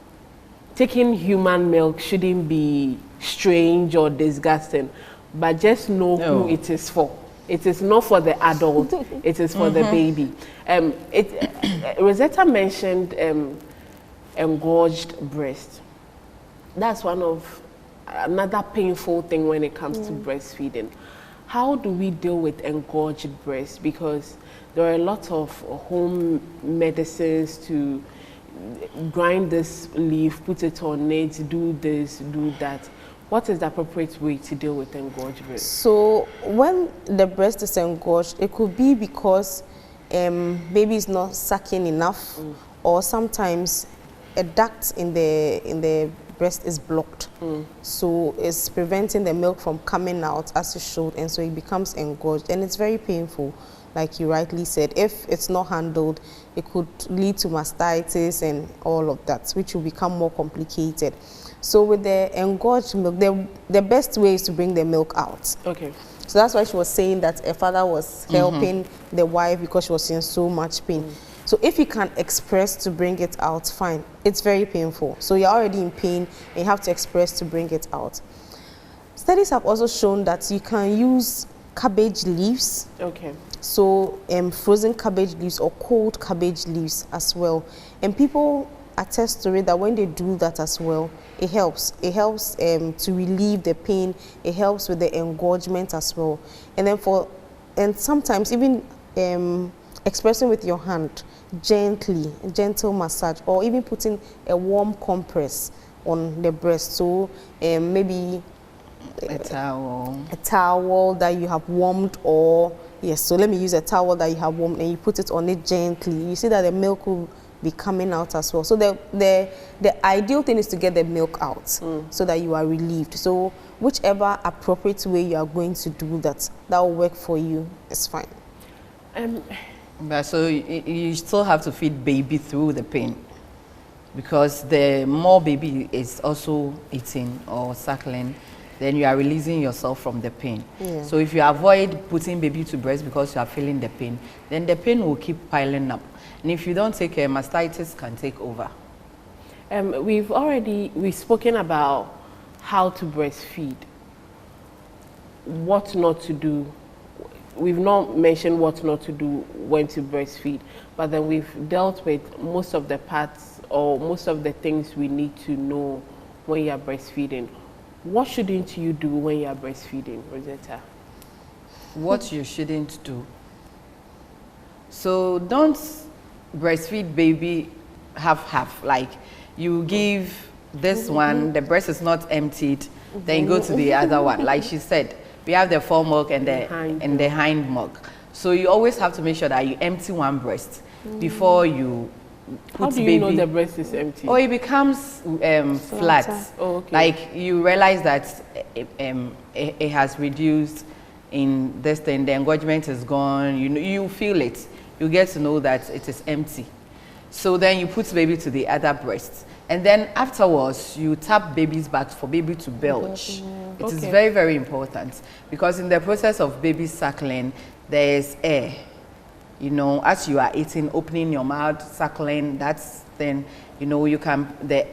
Speaker 1: taking human milk shouldn't be strange or disgusting, but just know who it is for. It is not for the adult, it is for the baby. Rosetta mentioned engorged breast. That's one of another painful thing when it comes to breastfeeding. How do we deal with engorged breast? Because there are a lot of home medicines to grind this leaf, put it on it, do this, do that. What is the appropriate way to deal with engorged breast?
Speaker 4: So when the breast is engorged, it could be because baby is not sucking enough, or sometimes a duct in the breast is blocked. So it's preventing the milk from coming out as it should, and so it becomes engorged, and it's very painful. Like you rightly said, if it's not handled, it could lead to mastitis and all of that, which will become more complicated. So with the engorged milk, the best way is to bring the milk out.
Speaker 1: Okay.
Speaker 4: So that's why she was saying that a father was helping the wife because she was in so much pain. So if you can express to bring it out, fine. It's very painful. So you're already in pain and you have to express to bring it out. Studies have also shown that you can use cabbage leaves.
Speaker 1: Okay.
Speaker 4: So frozen cabbage leaves or cold cabbage leaves as well. And people attest to it that when they do that as well, it helps. It helps to relieve the pain. It helps with the engorgement as well. And sometimes even expressing with your hand, gently, gentle massage, or even putting a warm compress on the breast. So maybe
Speaker 5: a
Speaker 4: towel that you have warmed, or yes, so let me use a towel that you have warmed and you put it on it gently. You see that the milk will be coming out as well. So the ideal thing is to get the milk out so that you are relieved. So whichever appropriate way you are going to do that, that will work for you. It's fine.
Speaker 5: But so you still have to feed baby through the pain, because the more baby is also eating or suckling, then you are releasing yourself from the pain. Yeah. So if you avoid putting baby to breast because you are feeling the pain, then the pain will keep piling up. And if you don't take care, mastitis can take over.
Speaker 1: We've spoken about how to breastfeed, what not to do. We've not mentioned what not to do when to breastfeed, but then we've dealt with most of the parts or most of the things we need to know when you're breastfeeding. What shouldn't you do when you're breastfeeding, Rosetta?
Speaker 5: What you shouldn't do. So don't breastfeed baby half. Like you give this one, the breast is not emptied, then you go to the other one. Like she said, we have the fore milk and the hind milk. So you always have to make sure that you empty one breast before you put
Speaker 1: How do you
Speaker 5: baby.
Speaker 1: know the breast is empty?
Speaker 5: Oh, it becomes flat.
Speaker 1: Oh, okay.
Speaker 5: Like you realize that it has reduced in this thing, the engorgement is gone, you feel it. You get to know that it is empty. So then you put baby to the other breast. And then afterwards, you tap baby's back for baby to belch. It is very, very important, because in the process of baby suckling, there is air. You know, as you are eating, opening your mouth, suckling, that's then, you know, you can, there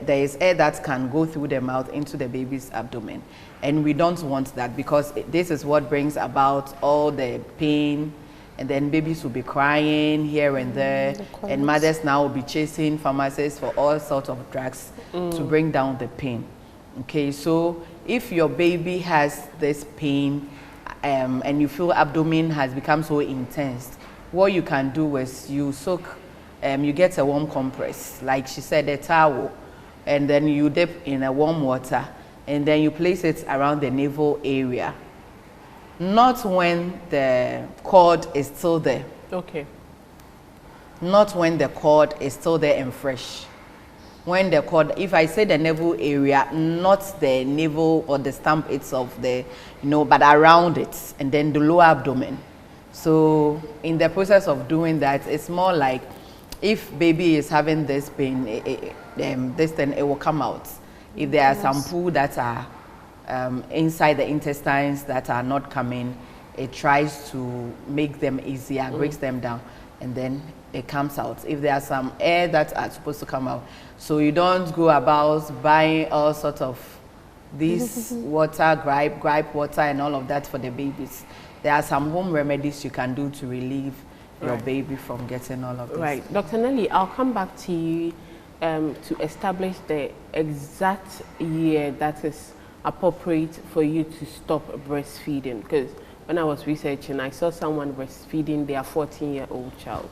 Speaker 5: is air that can go through the mouth into the baby's abdomen. And we don't want that, because this is what brings about all the pain, and then babies will be crying here and there, and mothers now will be chasing pharmacists for all sorts of drugs to bring down the pain. Okay, so if your baby has this pain and you feel abdomen has become so intense, what you can do is you soak, you get a warm compress, like she said, a towel, and then you dip in a warm water, and then you place it around the navel area. Not when the cord is still there.
Speaker 1: Okay.
Speaker 5: not when the cord is still there and fresh. When the cord, if I say the navel area, not the navel or the stump itself, the, but around it, and then the lower abdomen. So in the process of doing that, it's more like if baby is having this pain, this then it will come out. If there are some poo that are inside the intestines that are not coming, it tries to make them easier, breaks them down, and then it comes out. If there are some air that are supposed to come out, so you don't go about buying all sorts of this water, gripe water and all of that for the babies. There are some home remedies you can do to relieve your baby from getting all of this.
Speaker 1: Right. Dr. Nelly, I'll come back to you to establish the exact year that is appropriate for you to stop breastfeeding. Because when I was researching, I saw someone breastfeeding their 14-year-old child.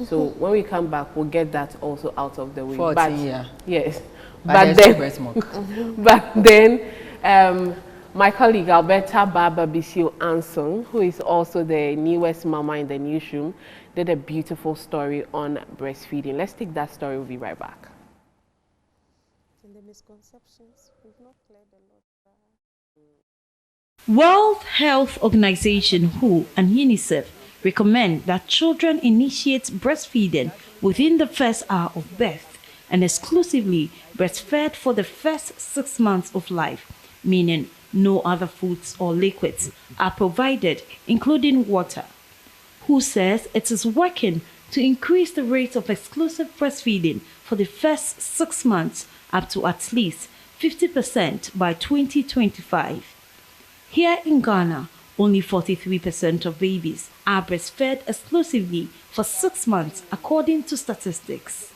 Speaker 1: So when we come back, we'll get that also out of the way.
Speaker 5: 14 years.
Speaker 1: Yes.
Speaker 5: But then, breast milk.
Speaker 1: But then, my colleague Alberta Baba Bisio Ansong, who is also the newest mama in the newsroom, did a beautiful story on breastfeeding. Let's take that story. We'll be right back.
Speaker 4: In the misconceptions, we've not cleared a lot.
Speaker 6: World Health Organization WHO and UNICEF recommend that children initiate breastfeeding within the first hour of birth and exclusively breastfed for the first 6 months of life, meaning no other foods or liquids are provided, including water. WHO says it is working to increase the rate of exclusive breastfeeding for the first 6 months up to at least 50% by 2025. Here in Ghana, only 43% of babies are breastfed exclusively for 6 months, according to statistics.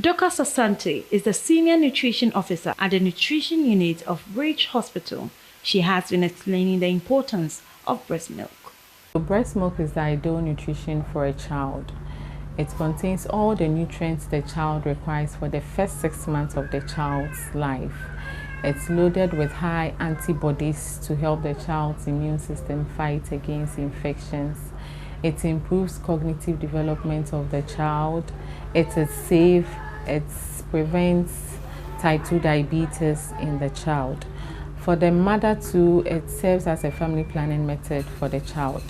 Speaker 6: Dr. Sasante is the Senior Nutrition Officer at the Nutrition Unit of Bridge Hospital. She has been explaining the importance of breast milk.
Speaker 7: So breast milk is the ideal nutrition for a child. It contains all the nutrients the child requires for the first 6 months of the child's life. It's loaded with high antibodies to help the child's immune system fight against infections. It improves cognitive development of the child. It is safe. It prevents type 2 diabetes in the child. For the mother too, it serves as a family planning method for the child.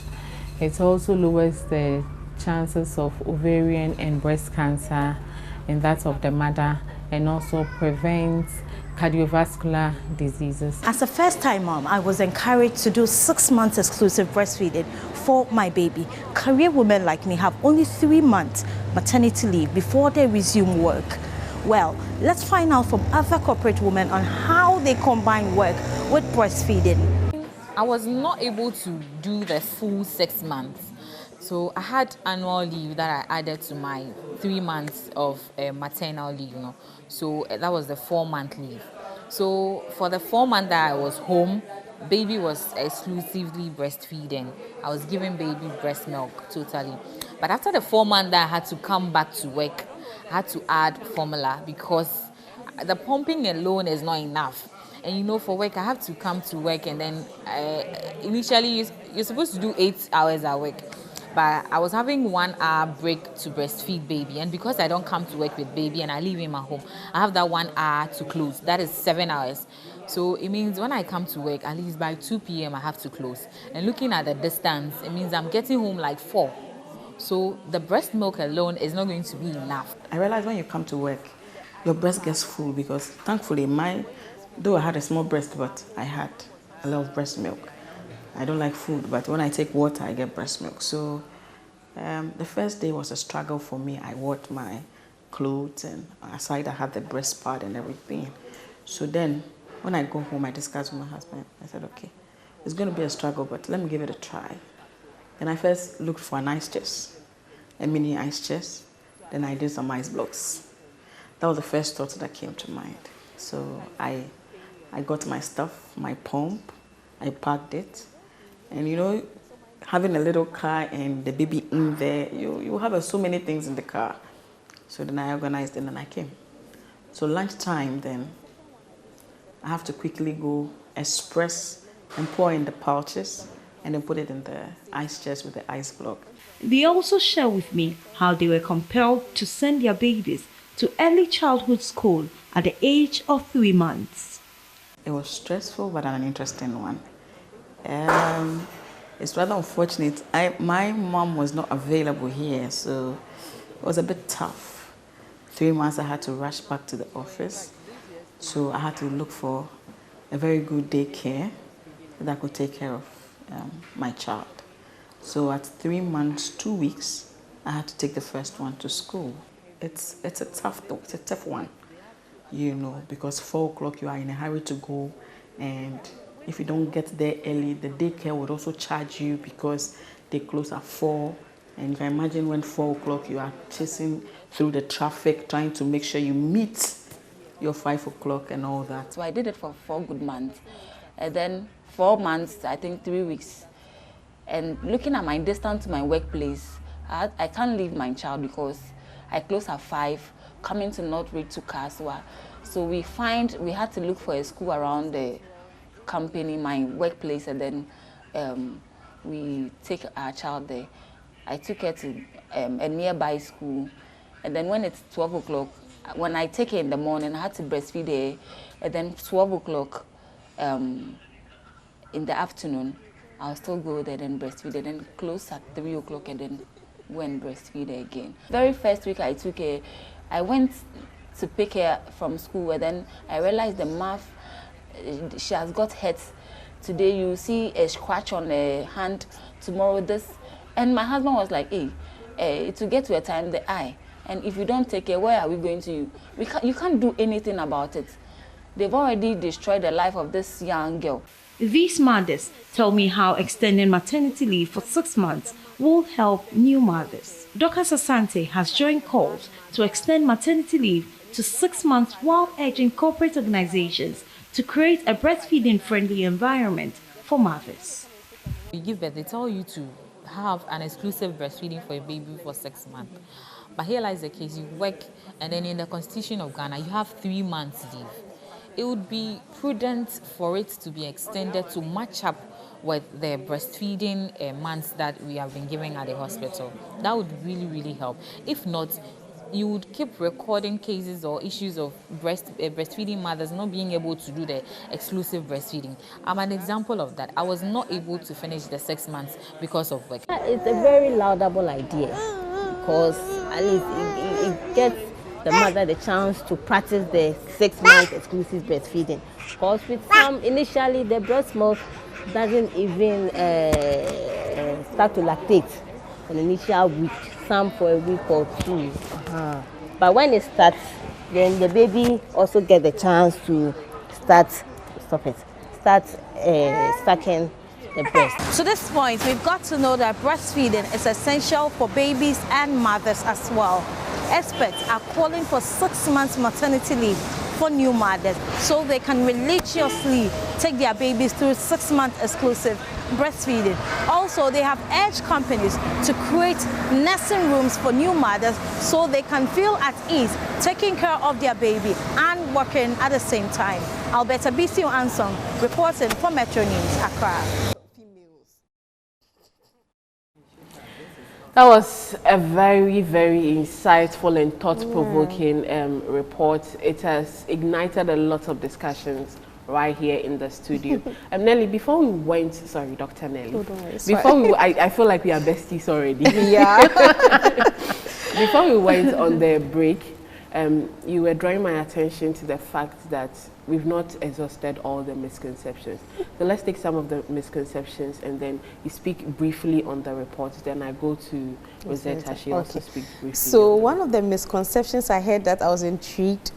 Speaker 7: It also lowers the chances of ovarian and breast cancer in that of the mother, and also prevents cardiovascular diseases.
Speaker 6: As a first-time mom, I was encouraged to do 6 months exclusive breastfeeding for my baby. Career women like me have only 3 months maternity leave before they resume work. Well, let's find out from other corporate women on how they combine work with breastfeeding.
Speaker 8: I was not able to do the full 6 months. So I had annual leave that I added to my 3 months of maternal leave, So that was the 4-month leave. So for the 4 months that I was home, baby was exclusively breastfeeding. I was giving baby breast milk totally. But after the 4 months that I had to come back to work, I had to add formula because the pumping alone is not enough. And for work, I have to come to work, and then initially you're supposed to do 8 hours at work. But I was having 1 hour break to breastfeed baby, and because I don't come to work with baby and I leave him at home, I have that 1 hour to close. That is 7 hours. So it means when I come to work, at least by 2 p.m. I have to close. And looking at the distance, it means I'm getting home like 4. So the breast milk alone is not going to be enough.
Speaker 9: I realize when you come to work, your breast gets full because thankfully though I had a small breast, but I had a lot of breast milk. I don't like food, but when I take water, I get breast milk. So the first day was a struggle for me. I wore my clothes, and aside I had the breast pad and everything. So then when I go home, I discussed with my husband. I said, okay, it's going to be a struggle, but let me give it a try. And I first looked for an ice chest, a mini ice chest. Then I did some ice blocks. That was the first thought that came to mind. So I got my stuff, my pump, I packed it. And having a little car and the baby in there, you have so many things in the car. So then I organized it and I came. So lunchtime then, I have to quickly go express and pour in the pouches and then put it in the ice chest with the ice block.
Speaker 6: They also share with me how they were compelled to send their babies to early childhood school at the age of 3 months.
Speaker 9: It was stressful, but an interesting one. It's rather unfortunate. My mom was not available here, so it was a bit tough. 3 months I had to rush back to the office, so I had to look for a very good daycare that could take care of my child. So at 3 months, 2 weeks, I had to take the first one to school. It's a tough one, you know, because 4 o'clock you are in a hurry to go, and if you don't get there early, the daycare would also charge you because they close at 4. And you can imagine when 4 o'clock you are chasing through the traffic, trying to make sure you meet your 5 o'clock and all that.
Speaker 10: So I did it for 4 good months. And then 4 months, I think 3 weeks. And looking at my distance to my workplace, I can't leave my child because I close at 5, coming to Northridge to Kaswa. So we had to look for a school around the company, my workplace, and then we take our child there. I took her to a nearby school, and then when it's 12 o'clock, when I take her in the morning, I had to breastfeed her, and then 12 o'clock in the afternoon, I'll still go there and breastfeed her, then close at 3 o'clock, and then go and breastfeed her again. Very first week I took her, I went to pick her from school, and then I realized the mouth, she has got hurt. Today you see a scratch on her hand, tomorrow this. And my husband was like, hey, to get to a time, the eye. And if you don't take care, where are we going to? You can't do anything about it. They've already destroyed the life of this young girl.
Speaker 6: These mothers tell me how extending maternity leave for 6 months will help new mothers. Dr. Asante has joined calls to extend maternity leave to 6 months while urging corporate organizations to create a breastfeeding-friendly environment for mothers.
Speaker 8: You give birth, they tell you to have an exclusive breastfeeding for a baby for 6 months. But here lies the case, you work, and then in the Constitution of Ghana, you have 3 months leave. It would be prudent for it to be extended to match up with the breastfeeding months that we have been giving at the hospital. That would really, really help. If not, you would keep recording cases or issues of breastfeeding mothers not being able to do the exclusive breastfeeding. I'm an example of that. I was not able to finish the 6 months because of work.
Speaker 11: It's a very laudable idea because at least it gets the mother the chance to practice the 6 months exclusive breastfeeding. Because with some, initially the breast milk doesn't even start to lactate in the initial week, some for a week or 2. But when it starts, then the baby also gets the chance to start sucking the breast.
Speaker 12: To this point, we've got to know that breastfeeding is essential for babies and mothers as well. Experts are calling for 6 months maternity leave for new mothers so they can religiously take their babies through 6 months exclusive breastfeeding. Also, they have urged companies to create nursing rooms for new mothers so they can feel at ease taking care of their baby and working at the same time. Alberta BC Ansong reporting for Metro News, Accra.
Speaker 1: That was a very, very insightful and thought-provoking report. It has ignited a lot of discussions right here in the studio. Nelly, before we went, sorry, Dr. Nelly.
Speaker 4: Oh, don't worry,
Speaker 1: before we, I feel like we are besties already.
Speaker 4: Yeah.
Speaker 1: Before we went on the break, you were drawing my attention to the fact that we've not exhausted all the misconceptions. So let's take some of the misconceptions and then you speak briefly on the report. Then I go to Rosetta. She also speaks briefly.
Speaker 4: So one of the misconceptions I heard that I was intrigued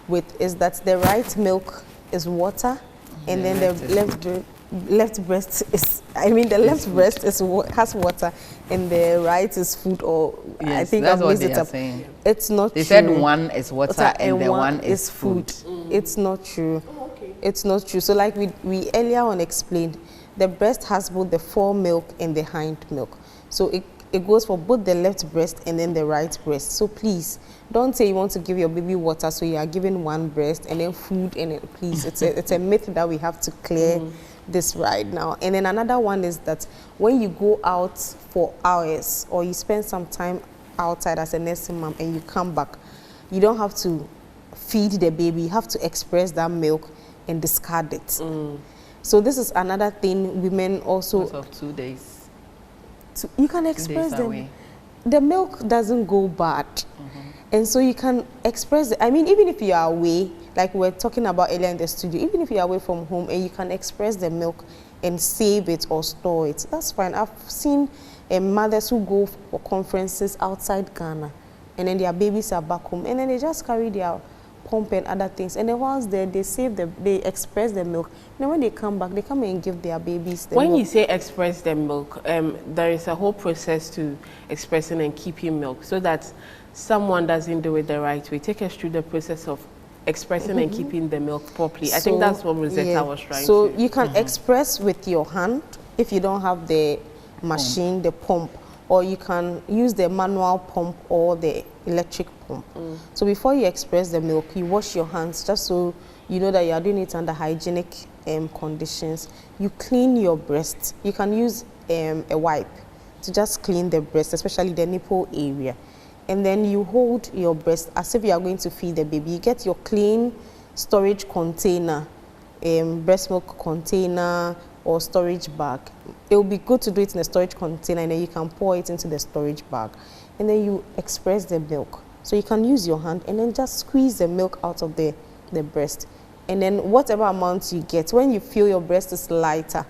Speaker 4: with is that the right milk is water, and then the left breast is, the left breast has water, and the right is food, or
Speaker 5: yes,
Speaker 4: I think
Speaker 5: that's
Speaker 4: I've
Speaker 5: what
Speaker 4: mixed
Speaker 5: they
Speaker 4: it
Speaker 5: are
Speaker 4: up.
Speaker 5: saying.
Speaker 4: It's not
Speaker 5: they
Speaker 4: true.
Speaker 5: They said one is water and the one is food.
Speaker 4: It's not true. It's not true. So like we earlier on explained, the breast has both the fore milk and the hind milk. So it goes for both the left breast and then the right breast. So please, don't say you want to give your baby water, so you are giving one breast and then food, and then please, it's a myth that we have to clear this right now. And then another one is that when you go out for hours or you spend some time outside as a nursing mom and you come back, you don't have to feed the baby. You have to express that milk and discard it. So this is another thing women also...
Speaker 5: Because of 2 days.
Speaker 4: You can express them. The milk doesn't go bad. And so you can express it. I mean, even if you are away, like we were talking about earlier in the studio, even if you are away from home and you can express the milk and save it or store it, that's fine. I've seen mothers who go for conferences outside Ghana and then their babies are back home and then they just carry their pump and other things. And then once they save they express the milk. And then when they come back, they come and give their babies the milk.
Speaker 1: When you say express the milk, there is a whole process to expressing and keeping milk so that someone doesn't do it the right way. Take us through the process of expressing and keeping the milk properly. I think that's what Rosetta was trying to.
Speaker 4: So you can express with your hand if you don't have the machine, the pump, or you can use the manual pump or the electric pump. So before you express the milk, you wash your hands just so you know that you are doing it under hygienic conditions. You clean your breast. You can use a wipe to just clean the breast, especially the nipple area. And then you hold your breast as if you are going to feed the baby. You get your clean storage container, breast milk container or storage bag. It will be good to do it in a storage container and then you can pour it into the storage bag. And then you express the milk. So you can use your hand and then just squeeze the milk out of the breast. And then whatever amount you get, when you feel your breast is lighter,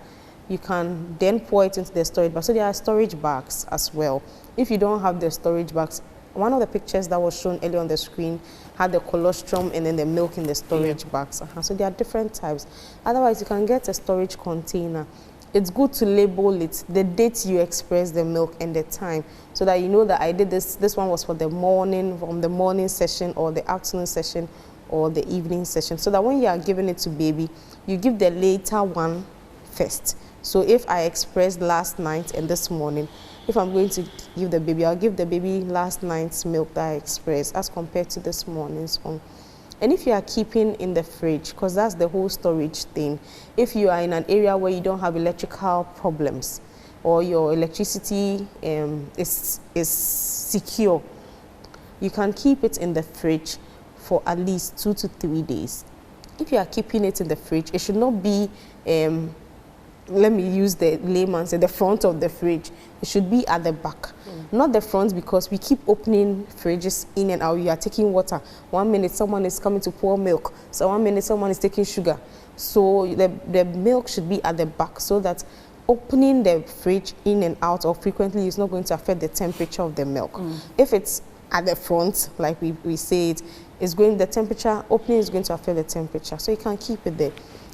Speaker 4: you can then pour it into the storage bag. So there are storage bags as well. If you don't have the storage bags, one of the pictures that was shown earlier on the screen had the colostrum and then the milk in the storage bags. So there are different types. Otherwise, you can get a storage container. It's good to label it, the date you express the milk and the time, so that you know that I did this. This one was for the morning, from the morning session or the afternoon session or the evening session. So that when you are giving it to baby, you give the later one first. So if I expressed last night and this morning, if I'm going to give the baby, I'll give the baby last night's milk that I expressed as compared to this morning's one. And if you are keeping in the fridge, because that's the whole storage thing, if you are in an area where you don't have electrical problems or your electricity is secure, you can keep it in the fridge for at least 2 to 3 days. If you are keeping it in the fridge, it should not be let me use the layman's at the front of the fridge. It should be at the back, not the front, because we keep opening fridges in and out. You are taking water. 1 minute someone is coming to pour milk. So 1 minute someone is taking sugar. So the milk should be at the back so that opening the fridge in and out or frequently is not going to affect the temperature of the milk. If it's at the front, like we say it, is going, the temperature, opening is going to affect the temperature. So you can keep it there.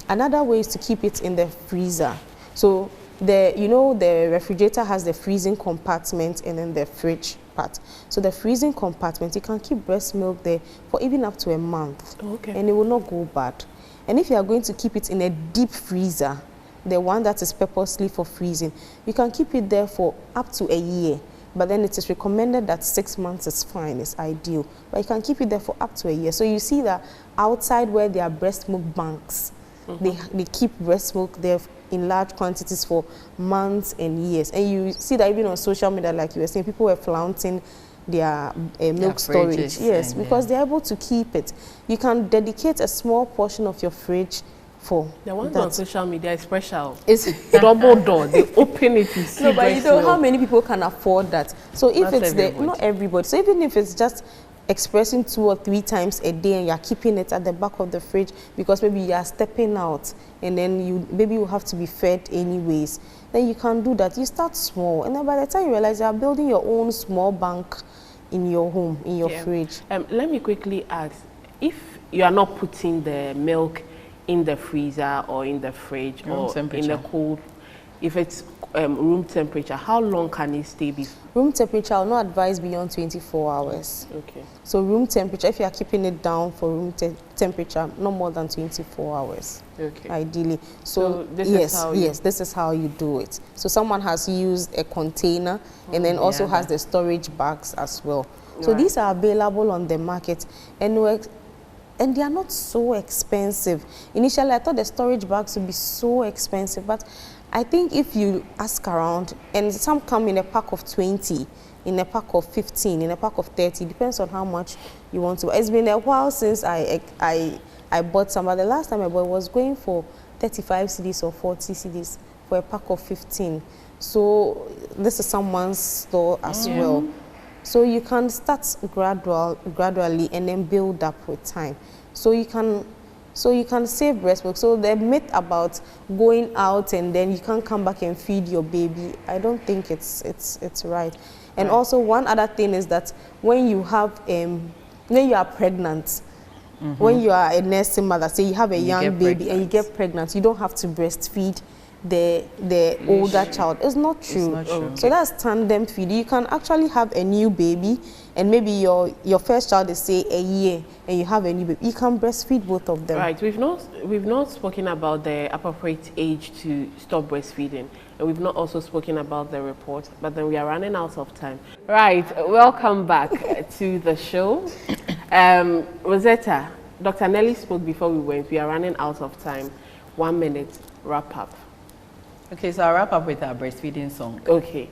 Speaker 4: Another way is to keep it in the freezer. So the refrigerator has the freezing compartment and then the fridge part. So the freezing compartment, you can keep breast milk there for even up to a month. And it will not go bad. And if you are going to keep it in a deep freezer, the one that is purposely for freezing, you can keep it there for up to a year. But then it is recommended that 6 months is fine, it's ideal. But you can keep it there for up to a year. So you see that outside where there are breast milk banks, they keep breast milk there in large quantities for months and years. And you see that even on social media, like you were saying, people were flaunting their milk storage. Yes, because they're able to keep it. You can dedicate a small portion of your fridge for
Speaker 1: the ones
Speaker 4: that.
Speaker 1: On social media is special. It's double door. They open it, you see.
Speaker 4: No, but you know how many people can afford that. So if it's not everybody. So even if it's just expressing 2 or 3 times a day and you're keeping it at the back of the fridge because maybe you are stepping out and then maybe you have to be fed anyways, then you can do that. You start small and then by the time you realize you are building your own small bank in your home, in your fridge.
Speaker 1: Let me quickly ask, if you are not putting the milk in the freezer or in the fridge or in the cold, if it's room temperature, how long can it stay?
Speaker 4: Room temperature, I will not advise beyond 24 hours. So room temperature, if you are keeping it down for room temperature, no more than 24 hours, ideally. So this is how you do it. So someone has used a container and then also has the storage bags as well. So these are available on the market. And and they are not so expensive. Initially, I thought the storage bags would be so expensive, but I think if you ask around, and some come in a pack of 20, in a pack of 15, in a pack of 30, depends on how much you want to. It's been a while since I bought some, but the last time I bought was going for 35 cedis or 40 cedis for a pack of 15. So this is someone's store as well. So you can start gradually and then build up with time. So you can save breast milk. So the myth about going out and then you can't come back and feed your baby, I don't think it's right. And also one other thing is that when you have when you are pregnant, when you are a nursing mother, say you have a young baby and you get pregnant, you don't have to breastfeed the older child. It's not true.
Speaker 5: It's not true.
Speaker 4: So that's tandem feed. You can actually have a new baby, and maybe your first child is say a year, and you have a new baby. You can breastfeed both of them.
Speaker 1: Right. We've not spoken about the appropriate age to stop breastfeeding, and we've not also spoken about the report. But then we are running out of time. Right. Welcome back to the show. Rosetta, Dr. Nelly spoke before we went. We are running out of time. 1 minute. Wrap up.
Speaker 5: Okay, so I'll wrap up with our breastfeeding song.
Speaker 1: Okay.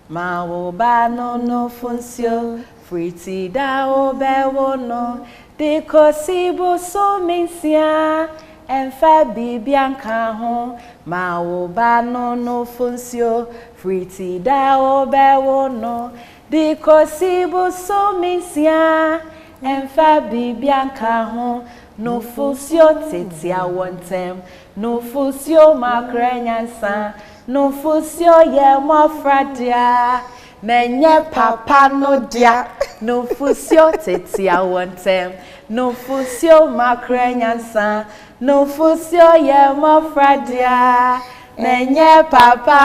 Speaker 5: Ma wo ba no no funcio, friti da o be wo no, de kosi bo so mensia, en fa bianca ho. Ma wo ba no no funcio, friti da o be wo no, de kosi bo so mensia, en fa bianca ho. No funcio tetia wontem, no funcio makrenyansa, no funcio ye mofradia, menye papa no dia, no funcio tetia wontem, no funcio makrenyansa, no funcio ye mofradia, menye papa